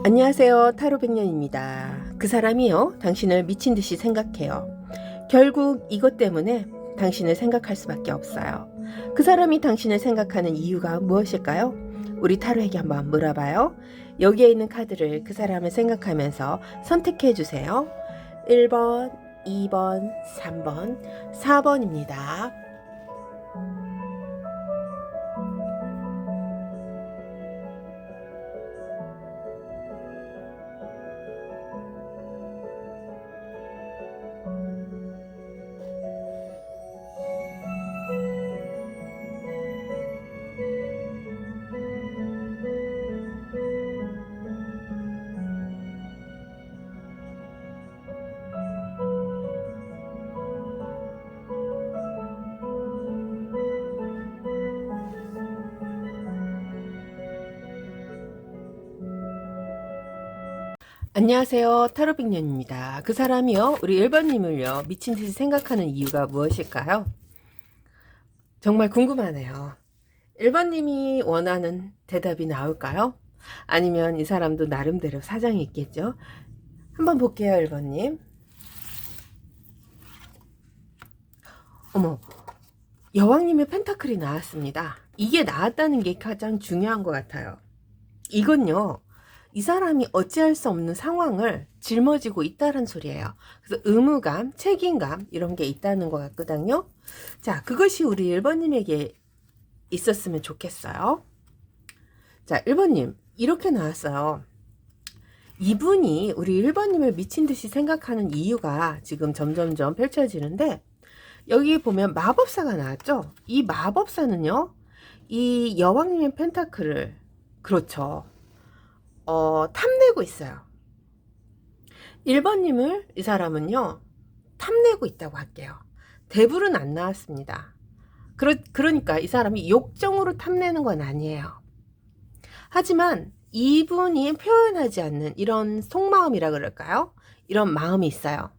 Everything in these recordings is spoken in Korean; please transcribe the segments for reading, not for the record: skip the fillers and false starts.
안녕하세요. 타로백년입니다. 그 사람이요, 당신을 미친 듯이 생각해요. 결국 이것 때문에 당신을 생각할 수밖에 없어요. 그 사람이 당신을 생각하는 이유가 무엇일까요? 우리 타로에게 한번 물어봐요. 여기에 있는 카드를 그 사람을 생각하면서 선택해 주세요. 1번, 2번, 3번, 4번입니다. 안녕하세요. 타로백년입니다. 그 사람이요, 우리 1번님을요, 미친 듯이 생각하는 이유가 무엇일까요? 정말 궁금하네요. 1번님이 원하는 대답이 나올까요? 아니면 이 사람도 나름대로 사정이 있겠죠? 한번 볼게요, 1번님. 어머, 여왕님의 펜타클이 나왔습니다. 이게 나왔다는 게 가장 중요한 것 같아요. 이건요, 이 사람이 어찌할 수 없는 상황을 짊어지고 있다는 소리예요. 그래서 의무감, 책임감 이런 게 있다는 것 같거든요. 자, 그것이 우리 1번님에게 있었으면 좋겠어요. 자, 1번님 이렇게 나왔어요. 이분이 우리 1번님을 미친 듯이 생각하는 이유가 지금 점점점 펼쳐지는데, 여기 보면 마법사가 나왔죠. 이 마법사는요, 이 여왕님의 펜타클을, 그렇죠, 탐내고 있어요. 1번님을 이 사람은요, 탐내고 있다고 할게요. 대불은 안 나왔습니다. 그러니까 이 사람이 욕정으로 탐내는 건 아니에요. 하지만 이분이 표현하지 않는 이런 속마음이라 그럴까요? 이런 마음이 있어요.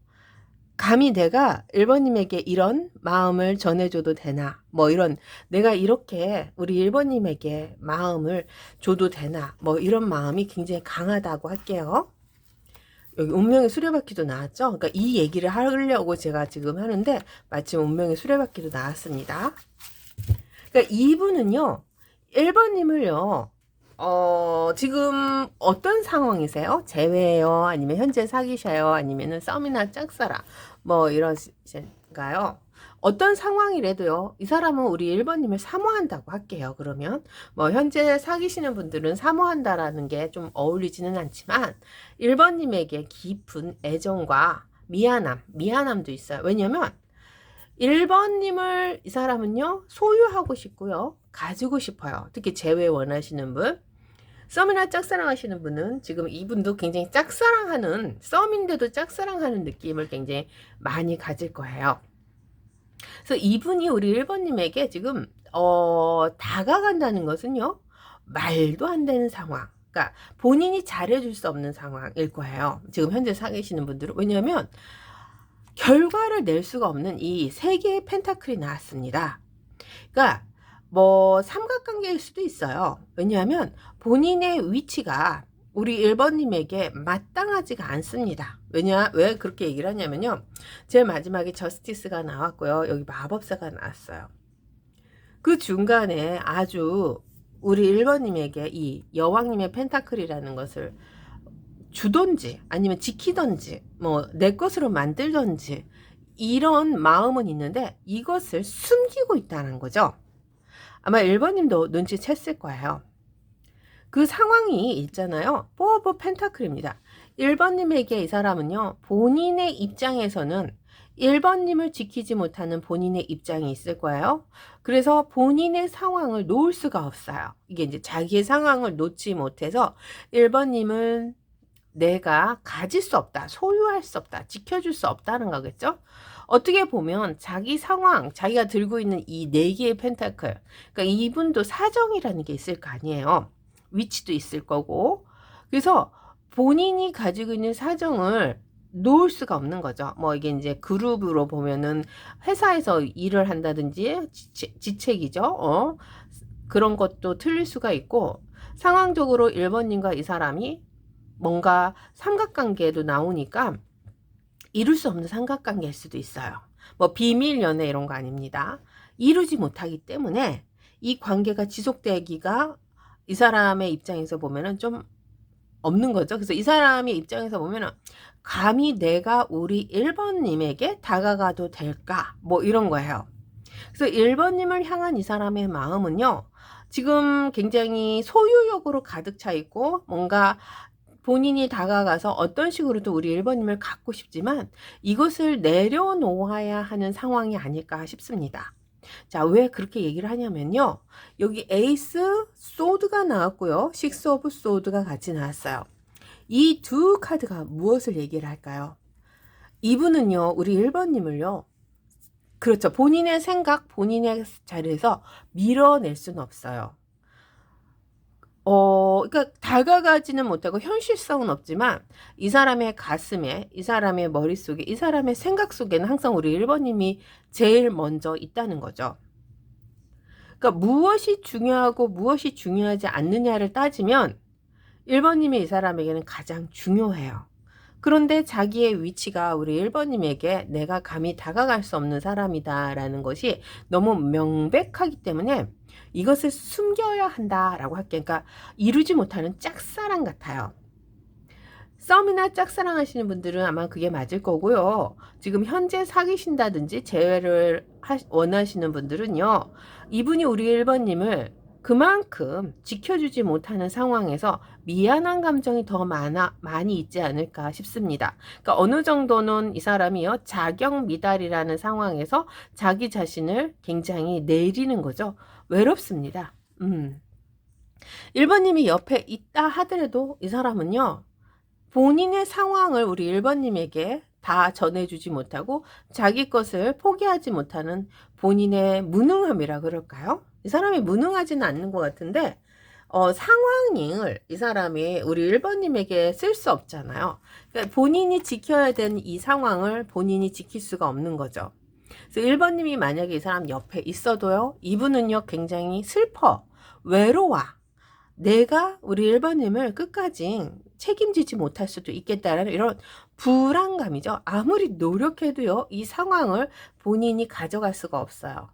감히 내가 1번님에게 이런 마음을 전해줘도 되나, 뭐 이런, 내가 이렇게 우리 1번님에게 마음을 줘도 되나, 뭐 이런 마음이 굉장히 강하다고 할게요. 여기 운명의 수레바퀴도 나왔죠. 그러니까 이 얘기를 하려고 제가 지금 하는데 마침 운명의 수레바퀴도 나왔습니다. 그러니까 이분은요, 1번님을요, 지금 어떤 상황이세요? 재회예요? 아니면 현재 사귀셔요? 아니면은 썸이나 짝사랑? 뭐 이러신가요? 어떤 상황이라도요, 이 사람은 우리 1번님을 사모한다고 할게요. 그러면 뭐 현재 사귀시는 분들은 사모한다라는 게 좀 어울리지는 않지만 1번님에게 깊은 애정과 미안함도 있어요. 왜냐면 1번님을 이 사람은요, 소유하고 싶고요, 가지고 싶어요. 특히 재회 원하시는 분, 썸이나 짝사랑 하시는 분은 지금 이분도 굉장히 짝사랑하는, 썸인데도 짝사랑하는 느낌을 굉장히 많이 가질 거예요. 그래서 이분이 우리 1번님에게 지금 다가간다는 것은요, 말도 안 되는 상황, 그러니까 본인이 잘해줄 수 없는 상황일 거예요. 지금 현재 사귀시는 분들은. 왜냐하면 결과를 낼 수가 없는 이 세 개의 펜타클이 나왔습니다. 그러니까 뭐 삼각관계일 수도 있어요. 왜냐하면 본인의 위치가 우리 1번님에게 마땅하지가 않습니다. 왜 그렇게 얘기를 하냐면요, 제일 마지막에 저스티스가 나왔고요, 여기 마법사가 나왔어요. 그 중간에 아주 우리 1번님에게 이 여왕님의 펜타클이라는 것을 주던지 아니면 지키던지 뭐 내 것으로 만들던지 이런 마음은 있는데 이것을 숨기고 있다는 거죠. 아마 1번님도 눈치챘을 거예요. 그 상황이 있잖아요. 4 오브 펜타클입니다. 1번님에게 이 사람은요, 본인의 입장에서는 1번님을 지키지 못하는 본인의 입장이 있을 거예요. 그래서 본인의 상황을 놓을 수가 없어요. 이게 이제 자기의 상황을 놓지 못해서 1번님은 내가 가질 수 없다, 소유할 수 없다, 지켜줄 수 없다는 거겠죠. 어떻게 보면 자기 상황, 자기가 들고 있는 이 4개의 펜타클, 그러니까 이분도 사정이라는 게 있을 거 아니에요. 위치도 있을 거고. 그래서 본인이 가지고 있는 사정을 놓을 수가 없는 거죠. 뭐 이게 이제 그룹으로 보면은 회사에서 일을 한다든지 지책이죠. 그런 것도 틀릴 수가 있고, 상황적으로 1번님과 이 사람이 뭔가 삼각관계도 나오니까 이룰 수 없는 삼각관계일 수도 있어요. 뭐 비밀 연애 이런 거 아닙니다. 이루지 못하기 때문에 이 관계가 지속되기가 이 사람의 입장에서 보면은 좀 없는 거죠. 그래서 이 사람의 입장에서 보면은 감히 내가 우리 1번님에게 다가가도 될까? 뭐 이런 거예요. 그래서 1번님을 향한 이 사람의 마음은요, 지금 굉장히 소유욕으로 가득 차 있고, 뭔가 본인이 다가가서 어떤 식으로도 우리 1번님을 갖고 싶지만, 이것을 내려놓아야 하는 상황이 아닐까 싶습니다. 자, 왜 그렇게 얘기를 하냐면요, 여기 에이스 소드가 나왔고요, 식스 오브 소드가 같이 나왔어요. 이 두 카드가 무엇을 얘기를 할까요? 이분은요, 우리 1번님을요, 그렇죠. 본인의 생각, 본인의 자리에서 밀어낼 수는 없어요. 그러니까 다가가지는 못하고 현실성은 없지만 이 사람의 가슴에, 이 사람의 머릿속에, 이 사람의 생각 속에는 항상 우리 1번님이 제일 먼저 있다는 거죠. 그러니까 무엇이 중요하고 무엇이 중요하지 않느냐를 따지면 1번님이 이 사람에게는 가장 중요해요. 그런데 자기의 위치가 우리 1번님에게 내가 감히 다가갈 수 없는 사람이다 라는 것이 너무 명백하기 때문에 이것을 숨겨야 한다라고 할게. 그러니까 이루지 못하는 짝사랑 같아요. 썸이나 짝사랑 하시는 분들은 아마 그게 맞을 거고요. 지금 현재 사귀신다든지 재회를 원하시는 분들은요, 이분이 우리 1번님을 그만큼 지켜주지 못하는 상황에서 미안한 감정이 더 많이 있지 않을까 싶습니다. 그러니까 어느 정도는 이 사람이요, 자격 미달이라는 상황에서 자기 자신을 굉장히 내리는 거죠. 외롭습니다. 1번님이 옆에 있다 하더라도 이 사람은요, 본인의 상황을 우리 1번님에게 다 전해주지 못하고 자기 것을 포기하지 못하는 본인의 무능함이라 그럴까요? 이 사람이 무능하지는 않는 것 같은데 상황을 이 사람이 우리 1번님에게 쓸 수 없잖아요. 그러니까 본인이 지켜야 되는 이 상황을 본인이 지킬 수가 없는 거죠. 그래서 1번님이 만약에 이 사람 옆에 있어도요, 이분은요 굉장히 슬퍼, 외로워. 내가 우리 1번님을 끝까지 책임지지 못할 수도 있겠다라는 이런 불안감이죠. 아무리 노력해도요, 이 상황을 본인이 가져갈 수가 없어요.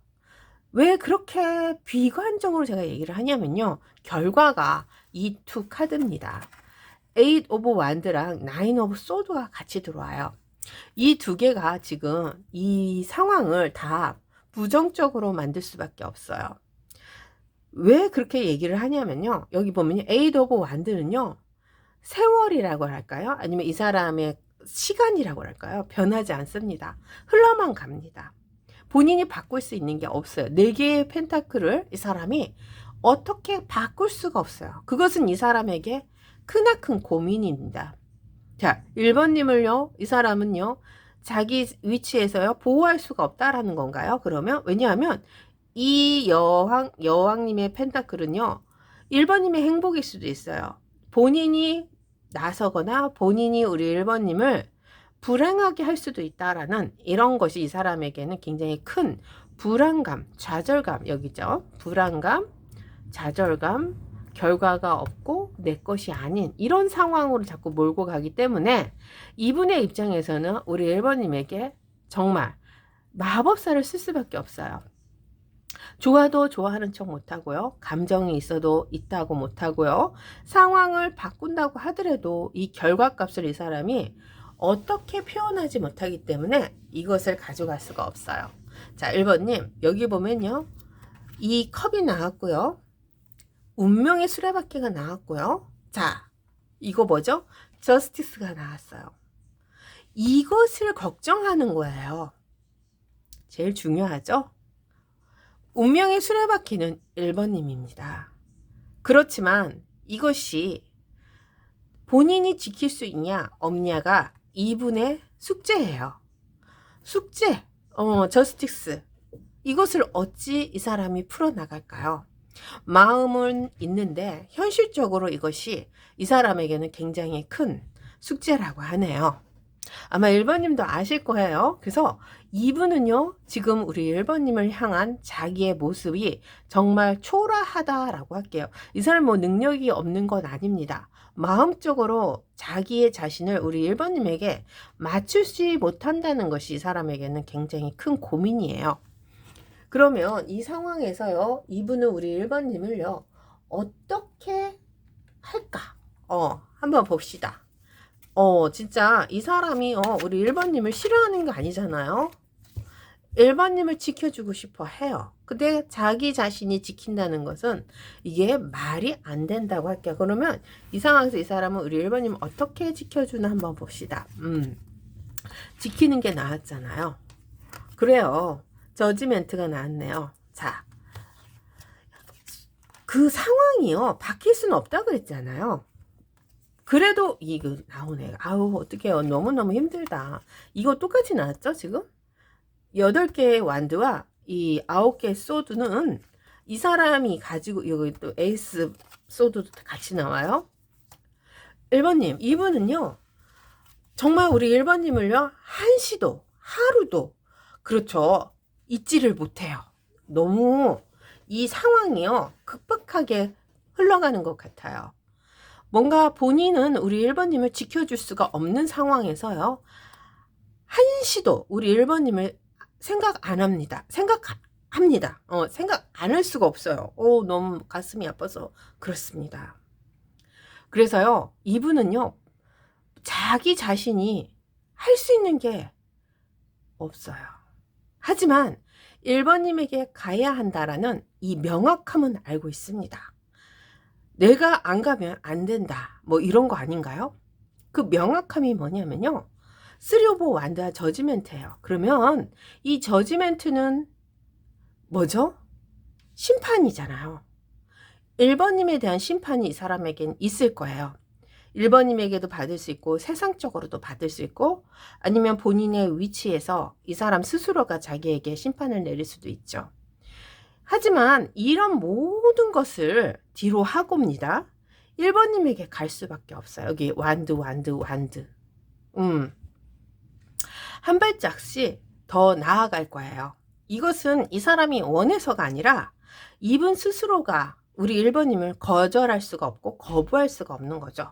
왜 그렇게 비관적으로 제가 얘기를 하냐면요, 결과가 이 두 카드입니다. 8 오브 완드랑 9 오브 소드가 같이 들어와요. 이 두 개가 지금 이 상황을 다 부정적으로 만들 수밖에 없어요. 왜 그렇게 얘기를 하냐면요, 여기 보면요, 8 오브 완드는요, 세월이라고 할까요? 아니면 이 사람의 시간이라고 할까요? 변하지 않습니다. 흘러만 갑니다. 본인이 바꿀 수 있는 게 없어요. 4개의 펜타클을 이 사람이 어떻게 바꿀 수가 없어요. 그것은 이 사람에게 크나큰 고민입니다. 자, 1번님을요, 이 사람은요, 자기 위치에서요, 보호할 수가 없다라는 건가요? 그러면, 왜냐하면, 이 여왕님의 펜타클은요, 1번님의 행복일 수도 있어요. 본인이 나서거나 본인이 우리 1번님을 불행하게 할 수도 있다라는 이런 것이 이 사람에게는 굉장히 큰 불안감, 좌절감, 여기죠. 불안감, 좌절감, 결과가 없고 내 것이 아닌 이런 상황으로 자꾸 몰고 가기 때문에 이분의 입장에서는 우리 1번님에게 정말 마법사를 쓸 수밖에 없어요. 좋아도 좋아하는 척 못하고요. 감정이 있어도 있다고 못하고요. 상황을 바꾼다고 하더라도 이 결과값을 이 사람이 어떻게 표현하지 못하기 때문에 이것을 가져갈 수가 없어요. 자, 1번님 여기 보면요, 이 컵이 나왔고요, 운명의 수레바퀴가 나왔고요. 자, 이거 뭐죠? 저스티스가 나왔어요. 이것을 걱정하는 거예요. 제일 중요하죠? 운명의 수레바퀴는 1번님입니다. 그렇지만 이것이 본인이 지킬 수 있냐 없냐가 이분의 숙제예요. 숙제, 저스티스. 이것을 어찌 이 사람이 풀어나갈까요? 마음은 있는데 현실적으로 이것이 이 사람에게는 굉장히 큰 숙제라고 하네요. 아마 1번님도 아실 거예요. 그래서 이분은요, 지금 우리 1번님을 향한 자기의 모습이 정말 초라하다라고 할게요. 이 사람 뭐 능력이 없는 건 아닙니다. 마음적으로 자기의 자신을 우리 1번님에게 맞추지 못한다는 것이 이 사람에게는 굉장히 큰 고민이에요. 그러면 이 상황에서요, 이분은 우리 1번님을요, 어떻게 할까? 한번 봅시다. 진짜 이 사람이 우리 1번님을 싫어하는 게 아니잖아요. 1번님을 지켜주고 싶어 해요. 근데 자기 자신이 지킨다는 것은 이게 말이 안 된다고 할게요. 그러면 이 상황에서 이 사람은 우리 1번님 어떻게 지켜주나 한번 봅시다. 지키는 게 나았잖아요. 그래요. 저지멘트가 나왔네요. 자, 그 상황이요, 바뀔 수는 없다 그랬잖아요. 그래도 이거 나오네. 아우, 어떡해요. 너무너무 힘들다. 이거 똑같이 나왔죠, 지금? 8개의 완드와 이 9개의 소드는 이 사람이 가지고, 여기 또 에이스 소드도 같이 나와요. 1번님, 이분은요, 정말 우리 1번님을요, 한시도, 하루도, 그렇죠, 잊지를 못해요. 너무 이 상황이요, 급박하게 흘러가는 것 같아요. 뭔가 본인은 우리 1번님을 지켜줄 수가 없는 상황에서요, 한시도 우리 1번님을 생각 안 합니다. 생각합니다. 생각 안 할 수가 없어요. 너무 가슴이 아파서 그렇습니다. 그래서요, 이분은요, 자기 자신이 할 수 있는 게 없어요. 하지만 1번님에게 가야 한다라는 이 명확함은 알고 있습니다. 내가 안 가면 안 된다, 뭐 이런 거 아닌가요? 그 명확함이 뭐냐면요, 3 오브 완드와 저지멘트예요. 그러면 이 저지멘트는 뭐죠? 심판이잖아요. 1번님에 대한 심판이 이 사람에겐 있을 거예요. 1번님에게도 받을 수 있고, 세상적으로도 받을 수 있고, 아니면 본인의 위치에서 이 사람 스스로가 자기에게 심판을 내릴 수도 있죠. 하지만 이런 모든 것을 뒤로 하고입니다. 1번님에게 갈 수밖에 없어요. 여기 완드. 한 발짝씩 더 나아갈 거예요. 이것은 이 사람이 원해서가 아니라 이분 스스로가 우리 1번님을 거절할 수가 없고 거부할 수가 없는 거죠.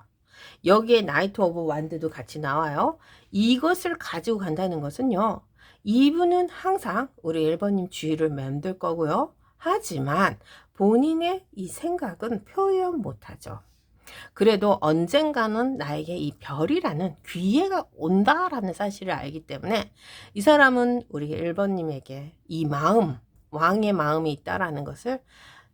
여기에 나이트 오브 완드도 같이 나와요. 이것을 가지고 간다는 것은요, 이분은 항상 우리 1번님 주위를 맴돌 거고요. 하지만 본인의 이 생각은 표현 못하죠. 그래도 언젠가는 나에게 이 별이라는 기회가 온다라는 사실을 알기 때문에 이 사람은 우리 1번님에게 이 마음, 왕의 마음이 있다라는 것을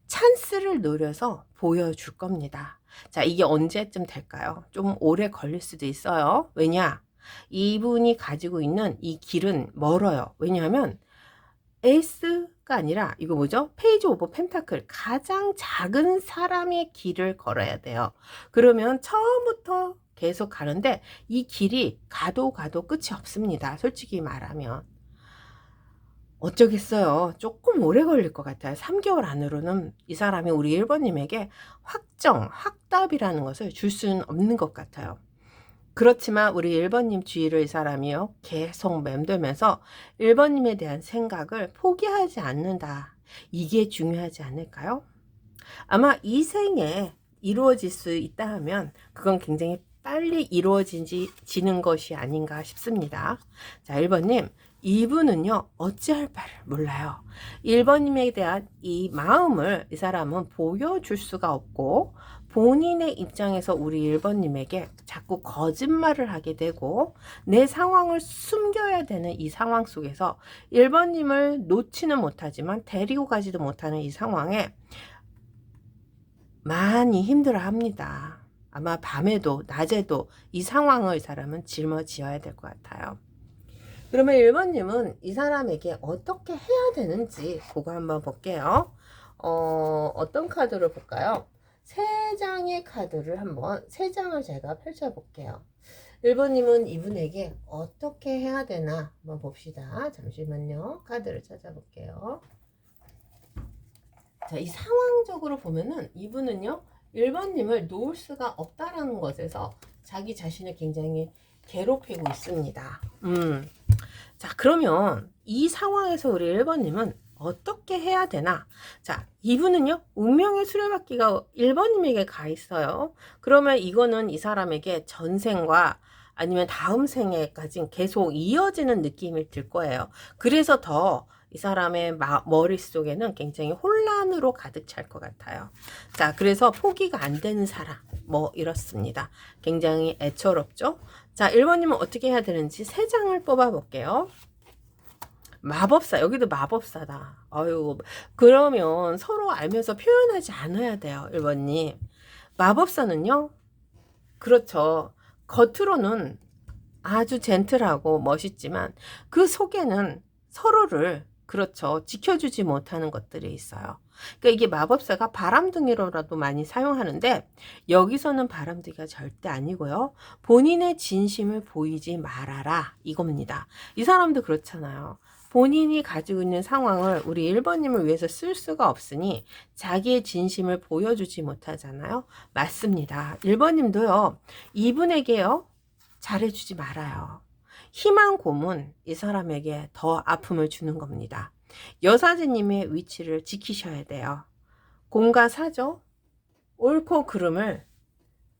찬스를 노려서 보여줄 겁니다. 자, 이게 언제쯤 될까요? 좀 오래 걸릴 수도 있어요. 왜냐? 이분이 가지고 있는 이 길은 멀어요. 왜냐하면 에이스가 아니라 이거 뭐죠? 페이지 오브 펜타클, 가장 작은 사람의 길을 걸어야 돼요. 그러면 처음부터 계속 가는데 이 길이 가도 끝이 없습니다. 솔직히 말하면. 어쩌겠어요. 조금 오래 걸릴 것 같아요. 3개월 안으로는 이 사람이 우리 1번님에게 확답이라는 것을 줄 수는 없는 것 같아요. 그렇지만 우리 1번님 주위를 이 사람이요, 계속 맴돌면서 1번님에 대한 생각을 포기하지 않는다. 이게 중요하지 않을까요? 아마 이 생에 이루어질 수 있다 하면 그건 굉장히 빨리 이루어지는 것이 아닌가 싶습니다. 자, 1번님, 이분은요, 어찌할 바를 몰라요. 1번님에 대한 이 마음을 이 사람은 보여줄 수가 없고, 본인의 입장에서 우리 1번님에게 자꾸 거짓말을 하게 되고, 내 상황을 숨겨야 되는 이 상황 속에서 1번님을 놓지는 못하지만 데리고 가지도 못하는 이 상황에 많이 힘들어 합니다. 아마 밤에도 낮에도 이 상황을 이 사람은 짊어지어야 될 것 같아요. 그러면 1번님은 이 사람에게 어떻게 해야 되는지 그거 한번 볼게요. 어떤 카드를 볼까요? 3장의 카드를 한번, 3장을 제가 펼쳐 볼게요. 1번님은 이분에게 어떻게 해야 되나 한번 봅시다. 잠시만요. 카드를 찾아볼게요. 자, 이 상황적으로 보면은 이분은요, 1번님을 놓을 수가 없다라는 것에서 자기 자신을 굉장히 괴롭히고 있습니다. 자, 그러면 이 상황에서 우리 1번님은 어떻게 해야 되나? 자, 이분은요, 운명의 수레바퀴가 1번님에게 가 있어요. 그러면 이거는 이 사람에게 전생과 아니면 다음 생에까지 계속 이어지는 느낌이 들 거예요. 그래서 더 이 사람의 머릿속에는 굉장히 혼란으로 가득 찰 것 같아요. 자, 그래서 포기가 안 되는 사람, 뭐 이렇습니다. 굉장히 애처롭죠? 자, 1번님은 어떻게 해야 되는지 3장을 뽑아 볼게요. 마법사, 여기도 마법사다. 아유, 그러면 서로 알면서 표현하지 않아야 돼요, 1번님. 마법사는요, 그렇죠. 겉으로는 아주 젠틀하고 멋있지만 그 속에는 서로를, 그렇죠, 지켜주지 못하는 것들이 있어요. 그러니까 이게 마법사가 바람둥이로라도 많이 사용하는데 여기서는 바람둥이가 절대 아니고요. 본인의 진심을 보이지 말아라, 이겁니다. 이 사람도 그렇잖아요. 본인이 가지고 있는 상황을 우리 1번님을 위해서 쓸 수가 없으니 자기의 진심을 보여주지 못하잖아요. 맞습니다. 1번님도요. 이분에게요, 잘해주지 말아요. 희망 고문, 이 사람에게 더 아픔을 주는 겁니다. 여사제님의 위치를 지키셔야 돼요. 공과 사죠. 옳고 그름을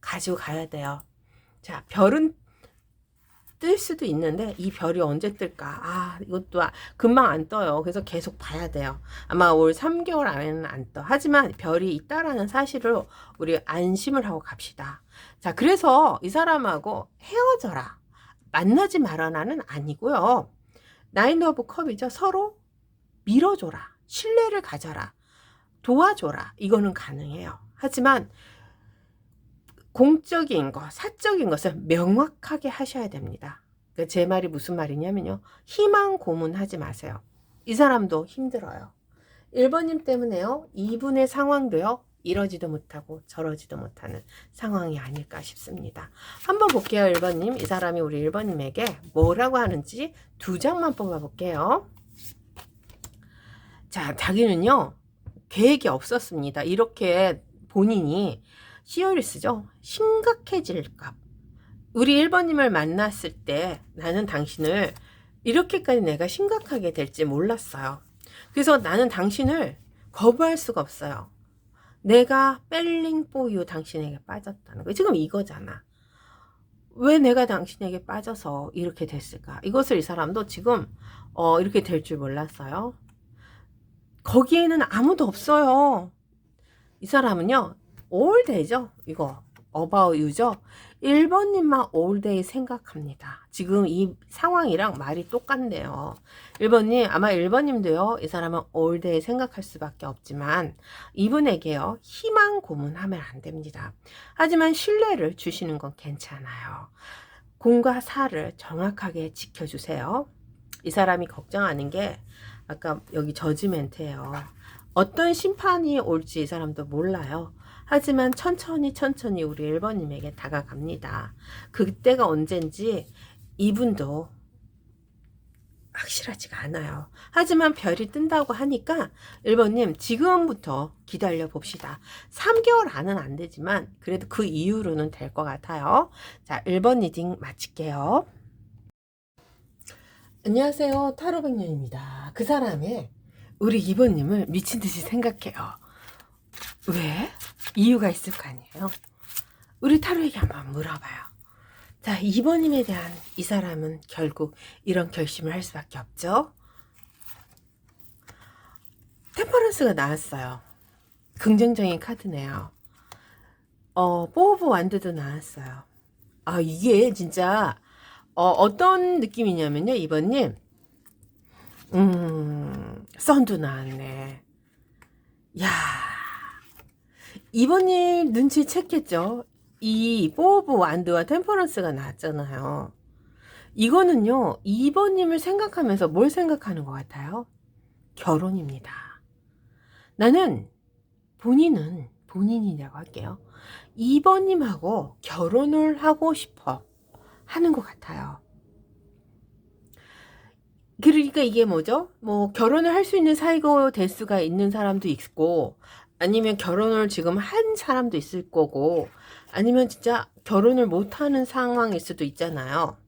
가지고 가야 돼요. 자, 별은 뜰 수도 있는데 이 별이 언제 뜰까? 아, 이것도 금방 안 떠요. 그래서 계속 봐야 돼요. 아마 올 3개월 안에는 안 떠. 하지만 별이 있다라는 사실을 우리 안심을 하고 갑시다. 자, 그래서 이 사람하고 헤어져라, 만나지 말아라는 아니고요. 나인 오브 컵이죠. 서로 밀어줘라, 신뢰를 가져라, 도와줘라, 이거는 가능해요. 하지만 공적인 것, 사적인 것을 명확하게 하셔야 됩니다. 그러니까 제 말이 무슨 말이냐면요, 희망 고문하지 마세요. 이 사람도 힘들어요. 1번님 때문에요, 이분의 상황도요, 이러지도 못하고 저러지도 못하는 상황이 아닐까 싶습니다. 한번 볼게요. 1번님, 이 사람이 우리 1번님에게 뭐라고 하는지 2장만 뽑아 볼게요. 자, 자기는요, 계획이 없었습니다. 이렇게 본인이 시어리스죠. 심각해질까. 우리 1번님을 만났을 때 나는 당신을 이렇게까지 내가 심각하게 될지 몰랐어요. 그래서 나는 당신을 거부할 수가 없어요. 내가 펠링 포유 당신에게 빠졌다는 거. 지금 이거잖아. 왜 내가 당신에게 빠져서 이렇게 됐을까? 이것을 이 사람도 지금 이렇게 될 줄 몰랐어요. 거기에는 아무도 없어요. 이 사람은요, all day죠. 이거 about you죠. 1번님만 all day 생각합니다. 지금 이 상황이랑 말이 똑같네요. 1번님, 아마 1번님도요, 이 사람은 all day 생각할 수밖에 없지만 이분에게요, 희망 고문하면 안 됩니다. 하지만 신뢰를 주시는 건 괜찮아요. 공과 사를 정확하게 지켜주세요. 이 사람이 걱정하는 게 아까 여기 저지멘트예요. 어떤 심판이 올지 이 사람도 몰라요. 하지만 천천히 우리 1번님에게 다가갑니다. 그때가 언젠지 이분도 확실하지가 않아요. 하지만 별이 뜬다고 하니까 1번님 지금부터 기다려 봅시다. 3개월 안은 안 되지만 그래도 그 이후로는 될 것 같아요. 자, 1번 리딩 마칠게요. 안녕하세요. 타로백년입니다. 그 사람의 우리 2번님을 미친듯이 생각해요. 왜? 이유가 있을 거 아니에요. 우리 타로에게 한번 물어봐요. 자, 2번님에 대한 이 사람은 결국 이런 결심을 할 수밖에 없죠. 템퍼런스가 나왔어요. 긍정적인 카드네요. 포 오브 완드도 나왔어요. 아, 이게 진짜 어떤 느낌이냐면요, 2번님. 선도 나왔네. 야, 2번님 눈치챘겠죠? 이 포 오브 완드와 템퍼런스가 나왔잖아요. 이거는요, 2번님을 생각하면서 뭘 생각하는 것 같아요? 결혼입니다. 나는 본인이라고 할게요. 2번님하고 결혼을 하고 싶어 하는 것 같아요. 그러니까 이게 뭐죠? 뭐 결혼을 할 수 있는 사이가 될 수가 있는 사람도 있고, 아니면 결혼을 지금 한 사람도 있을 거고, 아니면 진짜 결혼을 못하는 상황일 수도 있잖아요.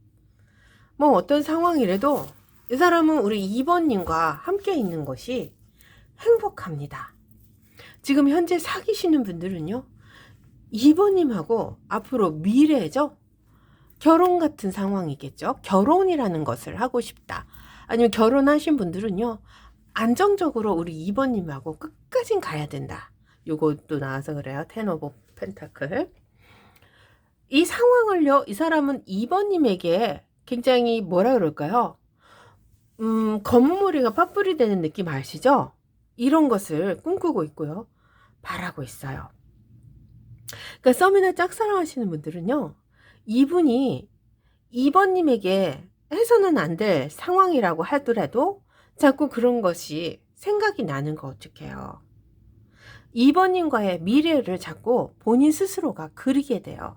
뭐 어떤 상황이라도 이 사람은 우리 2번님과 함께 있는 것이 행복합니다. 지금 현재 사귀시는 분들은요, 2번님하고 앞으로 미래죠? 결혼 같은 상황이겠죠? 결혼이라는 것을 하고 싶다. 아니면 결혼하신 분들은요, 안정적으로 우리 2번님하고 끝까지 가야 된다. 요것도 나와서 그래요. 텐 오브 펜타클. 이 상황을요, 이 사람은 2번님에게 굉장히 뭐라 그럴까요? 검은 머리가 팥불이 되는 느낌 아시죠? 이런 것을 꿈꾸고 있고요. 바라고 있어요. 그러니까 썸이나 짝사랑하시는 분들은요, 이분이 2번님에게 해서는 안 될 상황이라고 하더라도 자꾸 그런 것이 생각이 나는 거 어떡해요. 2번님과의 미래를 자꾸 본인 스스로가 그리게 돼요.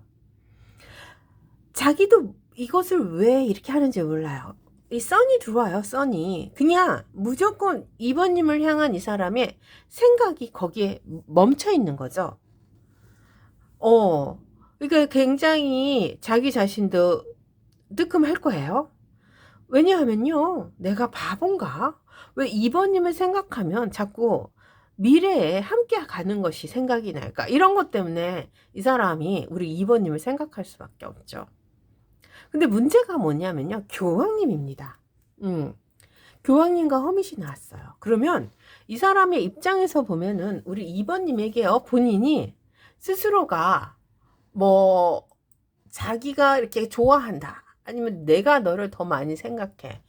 자기도 이것을 왜 이렇게 하는지 몰라요. 이 선이 들어와요, 선이. 그냥 무조건 2번님을 향한 이 사람의 생각이 거기에 멈춰 있는 거죠. 그러니까 굉장히 자기 자신도 뜨끔할 거예요. 왜냐하면요, 내가 바본가? 왜 2번님을 생각하면 자꾸 미래에 함께 가는 것이 생각이 날까? 이런 것 때문에 이 사람이 우리 2번님을 생각할 수밖에 없죠. 근데 문제가 뭐냐면요, 교황님입니다. 교황님과 허밋이 나왔어요. 그러면 이 사람의 입장에서 보면은 우리 2번님에게요, 본인이 스스로가 뭐 자기가 이렇게 좋아한다, 아니면 내가 너를 더 많이 생각해,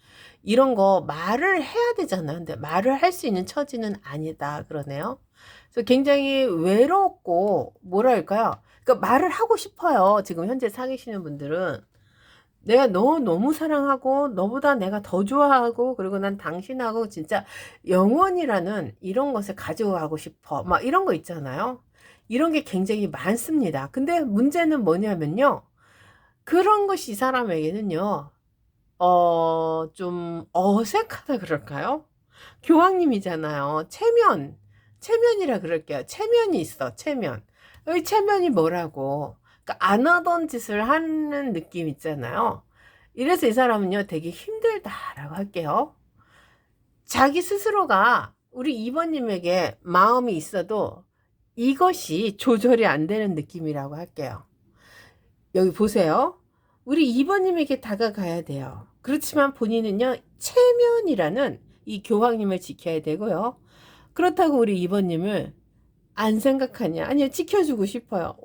이런 거 말을 해야 되잖아요. 근데 말을 할 수 있는 처지는 아니다 그러네요. 그래서 굉장히 외롭고 뭐랄까요, 그러니까 말을 하고 싶어요. 지금 현재 사귀시는 분들은 내가 너 너무 사랑하고 너보다 내가 더 좋아하고, 그리고 난 당신하고 진짜 영원이라는 이런 것을 가져가고 싶어, 막 이런 거 있잖아요. 이런 게 굉장히 많습니다. 근데 문제는 뭐냐면요, 그런 것이 이 사람에게는요, 좀 어색하다 그럴까요? 교황님이잖아요. 체면이라 그럴게요. 체면이 있어, 체면. 이 체면이 뭐라고? 그러니까 안 하던 짓을 하는 느낌 있잖아요. 이래서 이 사람은요, 되게 힘들다라고 할게요. 자기 스스로가 우리 2번님에게 마음이 있어도 이것이 조절이 안 되는 느낌이라고 할게요. 여기 보세요. 우리 2번님에게 다가가야 돼요. 그렇지만 본인은요, 체면이라는 이 교황님을 지켜야 되고요. 그렇다고 우리 2번님을 안 생각하냐? 아니요, 지켜주고 싶어요.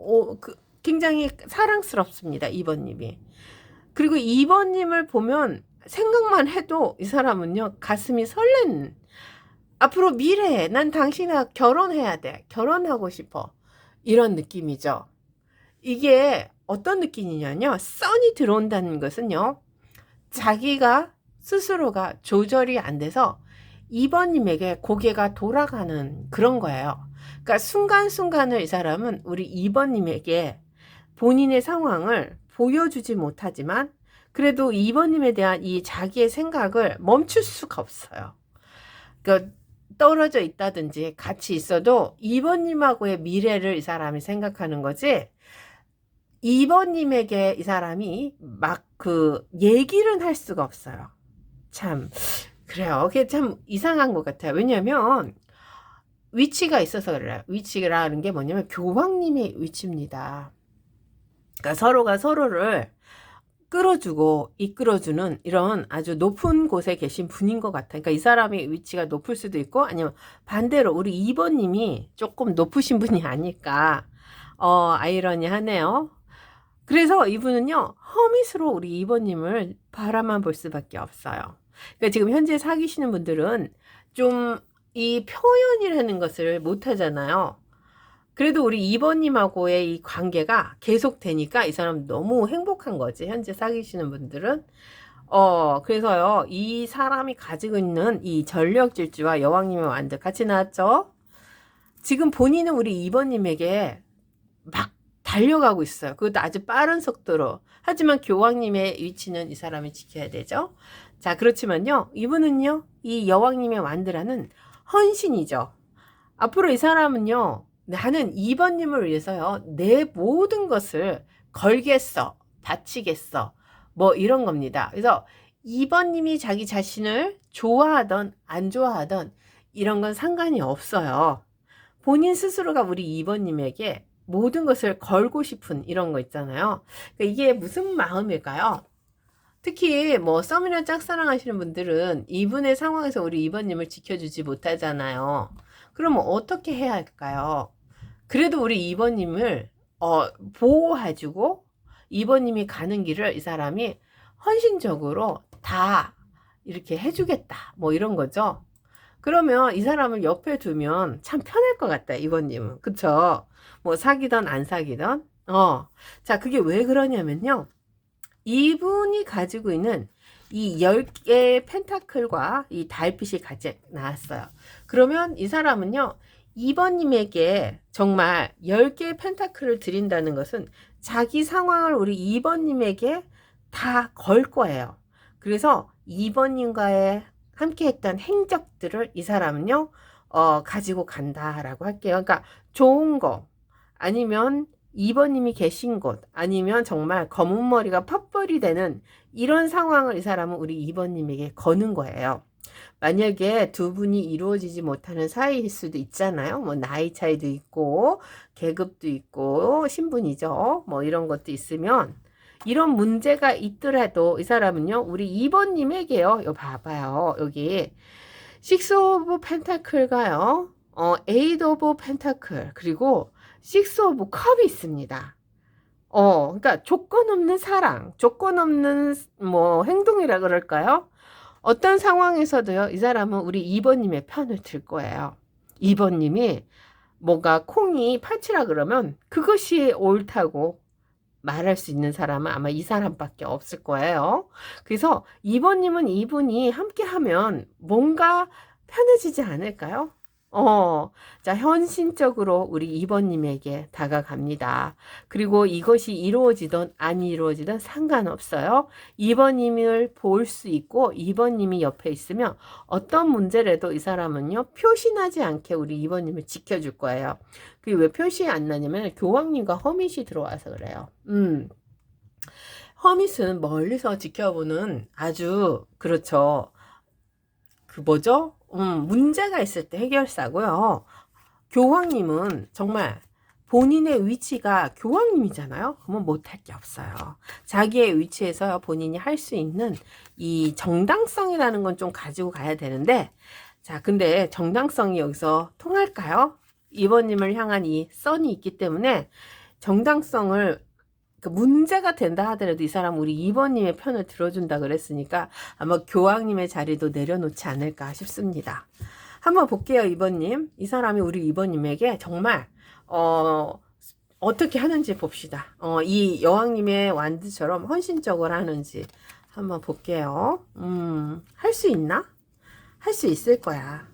굉장히 사랑스럽습니다, 2번님이. 그리고 2번님을 보면 생각만 해도 이 사람은요, 가슴이 설레는, 앞으로 미래에 난 당신과 결혼해야 돼, 결혼하고 싶어, 이런 느낌이죠. 이게 어떤 느낌이냐면요, 썬이 들어온다는 것은요, 자기가 스스로가 조절이 안 돼서 2번님에게 고개가 돌아가는 그런 거예요. 그러니까 순간순간을 이 사람은 우리 2번님에게 본인의 상황을 보여주지 못하지만 그래도 2번님에 대한 이 자기의 생각을 멈출 수가 없어요. 그러니까 떨어져 있다든지 같이 있어도 2번님하고의 미래를 이 사람이 생각하는 거지, 2번님에게 이 사람이 막 얘기를 할 수가 없어요. 참, 그래요. 그게 참 이상한 것 같아요. 왜냐면 위치가 있어서 그래요. 위치라는 게 뭐냐면 교황님의 위치입니다. 그러니까 서로가 서로를 끌어주고 이끌어주는 이런 아주 높은 곳에 계신 분인 것 같아요. 그러니까 이 사람의 위치가 높을 수도 있고, 아니면 반대로 우리 2번님이 조금 높으신 분이 아닐까. 아이러니하네요. 그래서 이분은요, 허밋으로 우리 2번님을 바라만 볼 수밖에 없어요. 그러니까 지금 현재 사귀시는 분들은 좀 이 표현이라는 것을 못 하잖아요. 그래도 우리 2번님하고의 이 관계가 계속 되니까 이 사람 너무 행복한 거지, 현재 사귀시는 분들은. 그래서요, 이 사람이 가지고 있는 이 전력 질주와 여왕님의 완드 같이 나왔죠? 지금 본인은 우리 2번님에게 막 달려가고 있어요. 그것도 아주 빠른 속도로. 하지만 교황님의 위치는 이 사람이 지켜야 되죠. 자, 그렇지만요, 이분은요, 이 여왕님의 완드라는 헌신이죠. 앞으로 이 사람은요, 나는 2번님을 위해서요, 내 모든 것을 걸겠어, 바치겠어, 뭐 이런 겁니다. 그래서 2번님이 자기 자신을 좋아하던 안 좋아하던 이런 건 상관이 없어요. 본인 스스로가 우리 2번님에게 모든 것을 걸고 싶은 이런 거 있잖아요. 그러니까 이게 무슨 마음일까요? 특히 뭐 썸이나 짝사랑 하시는 분들은 이분의 상황에서 우리 2번님을 지켜주지 못하잖아요. 그러면 어떻게 해야 할까요? 그래도 우리 2번님을 보호해주고 2번님이 가는 길을 이 사람이 헌신적으로 다 이렇게 해주겠다, 뭐 이런 거죠. 그러면 이 사람을 옆에 두면 참 편할 것 같다, 2번님은. 그쵸? 뭐 사귀던 안 사귀던. 자, 그게 왜 그러냐면요, 이분이 가지고 있는 이 10개의 펜타클과 이 달빛이 같이 나왔어요. 그러면 이 사람은요, 2번님에게 정말 10개의 펜타클을 드린다는 것은 자기 상황을 우리 2번님에게 다 걸 거예요. 그래서 2번님과의 함께 했던 행적들을 이 사람은요, 가지고 간다라고 할게요. 그러니까 좋은 거, 아니면 2번님이 계신 곳, 아니면 정말 검은 머리가 퍼플이 되는 이런 상황을 이 사람은 우리 2번님에게 거는 거예요. 만약에 두 분이 이루어지지 못하는 사이일 수도 있잖아요. 뭐 나이 차이도 있고 계급도 있고 신분이죠. 뭐 이런 것도 있으면, 이런 문제가 있더라도 이 사람은요, 우리 2번님에게요, 요 봐봐요, 여기 식스 오브 펜타클가요, 에이드 오브 펜타클, 그리고 식스 오브 컵이 있습니다. 그러니까 조건 없는 사랑, 조건 없는 뭐 행동이라 그럴까요? 어떤 상황에서도요, 이 사람은 우리 2번님의 편을 들 거예요. 2번님이 뭐가 콩이 파치라 그러면 그것이 옳다고 말할 수 있는 사람은 아마 이 사람밖에 없을 거예요. 그래서 2번님은 이분이 함께 하면 뭔가 편해지지 않을까요? 자, 현실적으로 우리 2번님에게 다가갑니다. 그리고 이것이 이루어지든 안 이루어지든 상관없어요. 2번님을 볼 수 있고 2번님이 옆에 있으면 어떤 문제라도 이 사람은요, 표시나지 않게 우리 2번님을 지켜줄 거예요. 그게 왜 표시 안 나냐면 교황님과 허밋이 들어와서 그래요. 허밋은 멀리서 지켜보는 아주, 그렇죠, 그 뭐죠? 문제가 있을 때 해결사고요. 교황님은 정말 본인의 위치가 교황님이잖아요. 그러면 못할 게 없어요. 자기의 위치에서 본인이 할 수 있는 이 정당성이라는 건 좀 가지고 가야 되는데, 자, 근데 정당성이 여기서 통할까요? 2번님을 향한 이 썬이 있기 때문에 정당성을, 그 문제가 된다 하더라도 이 사람 우리 2번님의 편을 들어준다 그랬으니까 아마 교황님의 자리도 내려놓지 않을까 싶습니다. 한번 볼게요, 2번님. 이 사람이 우리 2번님에게 정말 어떻게 하는지 봅시다. 이 여왕님의 완드처럼 헌신적으로 하는지 한번 볼게요. 할 수 있나? 할 수 있을 거야.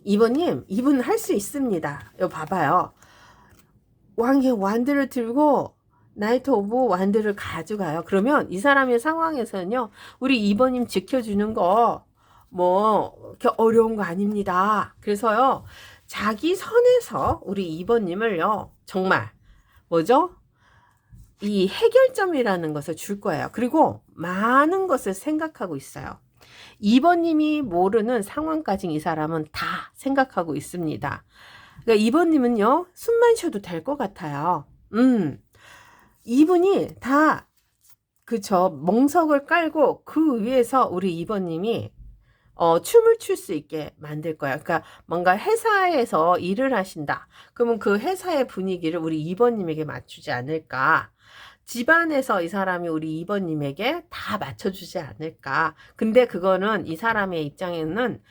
2번님, 이분 할 수 있습니다. 이거 봐봐요. 왕의 완드를 들고 나이트 오브 완드를 가져가요. 그러면 이 사람의 상황에서는요, 우리 2번님 지켜주는 거 뭐 어려운 거 아닙니다. 그래서요, 자기 선에서 우리 2번님을요, 정말 뭐죠? 이 해결점이라는 것을 줄 거예요. 그리고 많은 것을 생각하고 있어요. 2번님이 모르는 상황까지 이 사람은 다 생각하고 있습니다. 그러니까 2번님은요, 숨만 쉬어도 될 것 같아요. 이분이 다, 그쵸, 멍석을 깔고 그 위에서 우리 2번님이 춤을 출 수 있게 만들 거야. 그러니까 뭔가 회사에서 일을 하신다. 그러면 그 회사의 분위기를 우리 2번님에게 맞추지 않을까. 집안에서 이 사람이 우리 2번님에게 다 맞춰주지 않을까. 근데 그거는 이 사람의 입장에는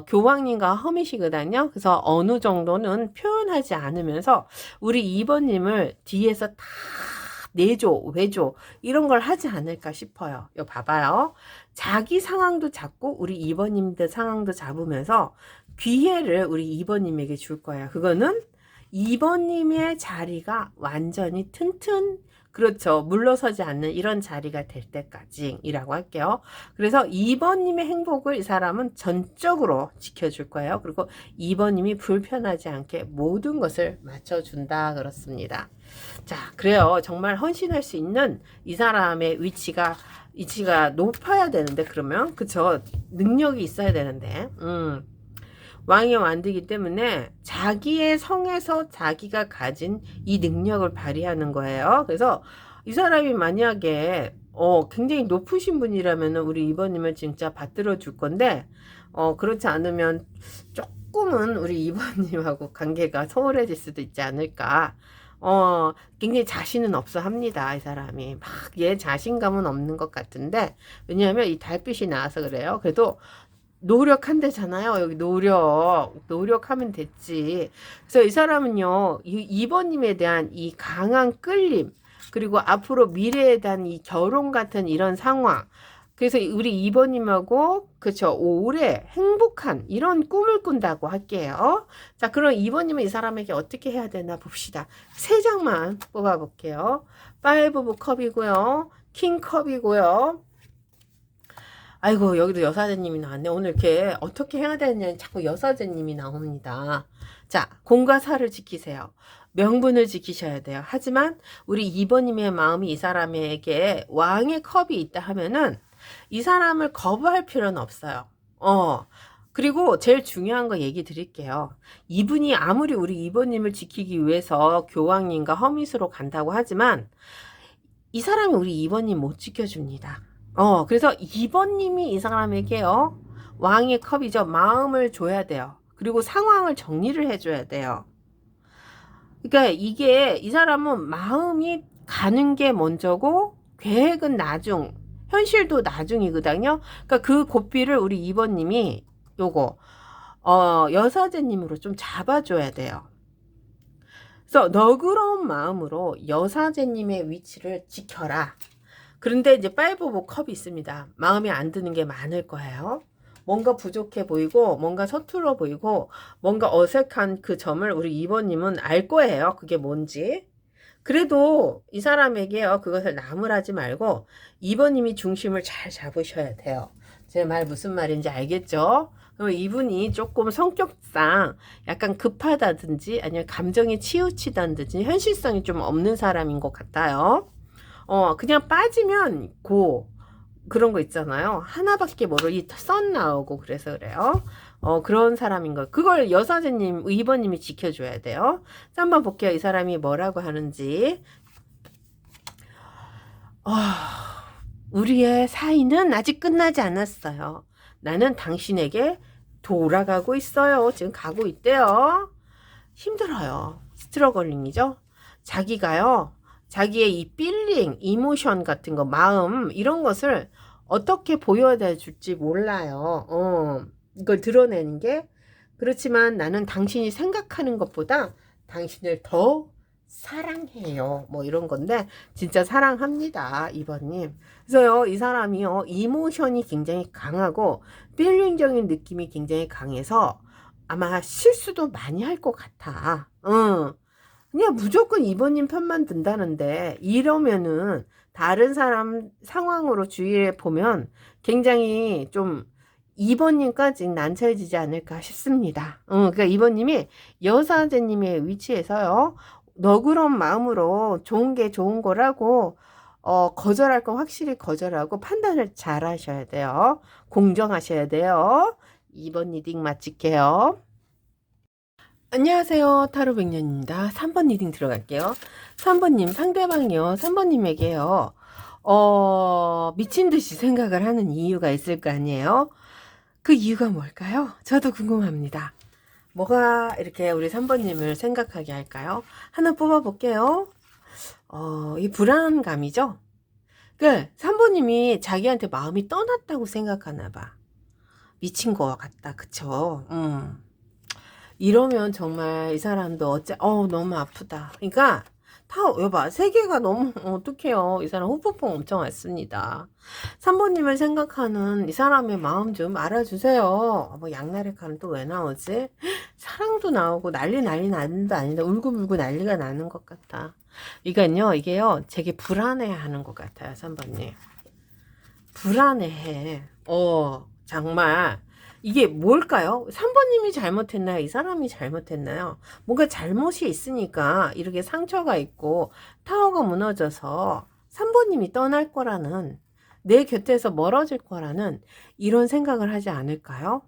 교황님과 허밋이거든요. 그래서 어느 정도는 표현하지 않으면서 우리 2번님을 뒤에서 다 내조, 외조 이런 걸 하지 않을까 싶어요. 이거 봐봐요. 자기 상황도 잡고 우리 2번님들 상황도 잡으면서 기회를 우리 2번님에게 줄 거예요. 그거는 2번님의 자리가 완전히 튼튼, 그렇죠. 물러서지 않는 이런 자리가 될 때까지이라고 할게요. 그래서 2번님의 행복을 이 사람은 전적으로 지켜줄 거예요. 그리고 2번님이 불편하지 않게 모든 것을 맞춰준다 그렇습니다. 자, 그래요. 정말 헌신할 수 있는 이 사람의 위치가 높아야 되는데, 그러면 그쵸, 능력이 있어야 되는데 왕이 완드기 때문에 자기의 성에서 자기가 가진 이 능력을 발휘하는 거예요. 그래서 이 사람이 만약에 굉장히 높으신 분이라면 우리 2번님을 진짜 받들어 줄 건데, 그렇지 않으면 조금은 우리 2번님하고 관계가 소홀해질 수도 있지 않을까. 굉장히 자신은 없어 합니다. 이 사람이 막 얘 자신감은 없는 것 같은데, 왜냐하면 이 달빛이 나와서 그래요. 그래도 노력한대잖아요. 여기 노력하면 됐지. 그래서 이 사람은요, 2번님에 대한 이 강한 끌림, 그리고 앞으로 미래에 대한 이 결혼 같은 이런 상황, 그래서 우리 2번님하고 그쵸, 오래 행복한 이런 꿈을 꾼다고 할게요. 자, 그럼 2번님은 이 사람에게 어떻게 해야 되나 봅시다. 3장만 뽑아볼게요. 5 오브 컵이고요, 킹 컵이고요. 아이고, 여기도 여사제님이 나왔네. 오늘 이렇게 어떻게 해야 되느냐, 자꾸 여사제님이 나옵니다. 자, 공과 사를 지키세요. 명분을 지키셔야 돼요. 하지만 우리 2번님의 마음이 이 사람에게 왕의 컵이 있다 하면은 이 사람을 거부할 필요는 없어요. 그리고 제일 중요한 거 얘기 드릴게요. 이분이 아무리 우리 2번님을 지키기 위해서 교황님과 허밋으로 간다고 하지만 이 사람이 우리 2번님 못 지켜줍니다. 그래서 2번님이 이 사람에게요, 왕의 컵이죠. 마음을 줘야 돼요. 그리고 상황을 정리를 해줘야 돼요. 그러니까 이게 이 사람은 마음이 가는 게 먼저고 계획은 나중, 현실도 나중이거든요. 그러니까 그 고삐를 우리 2번님이 요거 여사제님으로 좀 잡아줘야 돼요. 그래서 너그러운 마음으로 여사제님의 위치를 지켜라. 그런데 이제 5 오브 컵이 있습니다. 마음에 안 드는 게 많을 거예요. 뭔가 부족해 보이고, 뭔가 서툴러 보이고, 뭔가 어색한 그 점을 우리 2번님은 알 거예요. 그게 뭔지. 그래도 이 사람에게요, 그것을 나무라지 말고 2번님이 중심을 잘 잡으셔야 돼요. 제 말 무슨 말인지 알겠죠? 그럼 이분이 조금 성격상 약간 급하다든지 아니면 감정에 치우치다든지 현실성이 좀 없는 사람인 것 같아요. 그냥 빠지면 그런 거 있잖아요. 하나밖에 모르 선 나오고 그래서 그래요. 그런 사람인 거. 그걸 여사제님, 2번님이 지켜줘야 돼요. 자, 한번 볼게요. 이 사람이 뭐라고 하는지. 우리의 사이는 아직 끝나지 않았어요. 나는 당신에게 돌아가고 있어요. 지금 가고 있대요. 힘들어요. 스트러글링이죠. 자기가요, 자기의 이 필링, 이모션 같은 거, 마음, 이런 것을 어떻게 보여야 줄지 몰라요. 이걸 드러내는 게. 그렇지만 나는 당신이 생각하는 것보다 당신을 더 사랑해요. 뭐 이런 건데, 진짜 사랑합니다, 2번님. 그래서요, 이 사람이요, 이모션이 굉장히 강하고, 필링적인 느낌이 굉장히 강해서 아마 실수도 많이 할 것 같아. 그냥 무조건 2번님 편만 든다는데, 이러면은 다른 사람 상황으로 주위에 보면 굉장히 좀 2번님까지 난처해지지 않을까 싶습니다. 그러니까 2번님이 여사제님의 위치에서요, 너그러운 마음으로 좋은 게 좋은 거라고, 거절할 건 확실히 거절하고 판단을 잘 하셔야 돼요. 공정하셔야 돼요. 2번 리딩 마칠게요. 안녕하세요. 타로백년입니다. 3번 리딩 들어갈게요. 3번님, 상대방이요, 3번님에게요, 미친 듯이 생각을 하는 이유가 있을 거 아니에요? 그 이유가 뭘까요? 저도 궁금합니다. 뭐가 이렇게 우리 3번님을 생각하게 할까요? 하나 뽑아볼게요. 이 불안감이죠? 그 3번님이 자기한테 마음이 떠났다고 생각하나 봐. 미친 것 같다. 그쵸? 이러면 정말 이 사람도 너무 아프다. 그러니까 다 여봐. 세 개가 너무 어떡해요. 이 사람 후폭풍 엄청 왔습니다. 3번님을 생각하는 이 사람의 마음 좀 알아주세요. 뭐 양날의 칼은 또 왜 나오지? 사랑도 나오고 난리 나는도 아닌데 울고불고 난리가 나는 것 같아. 이게요 되게 불안해하는 것 같아요. 3번님 불안해해. 정말 이게 뭘까요? 3번님이 잘못했나요? 이 사람이 잘못했나요? 뭔가 잘못이 있으니까 이렇게 상처가 있고 타워가 무너져서 3번님이 떠날 거라는, 내 곁에서 멀어질 거라는 이런 생각을 하지 않을까요?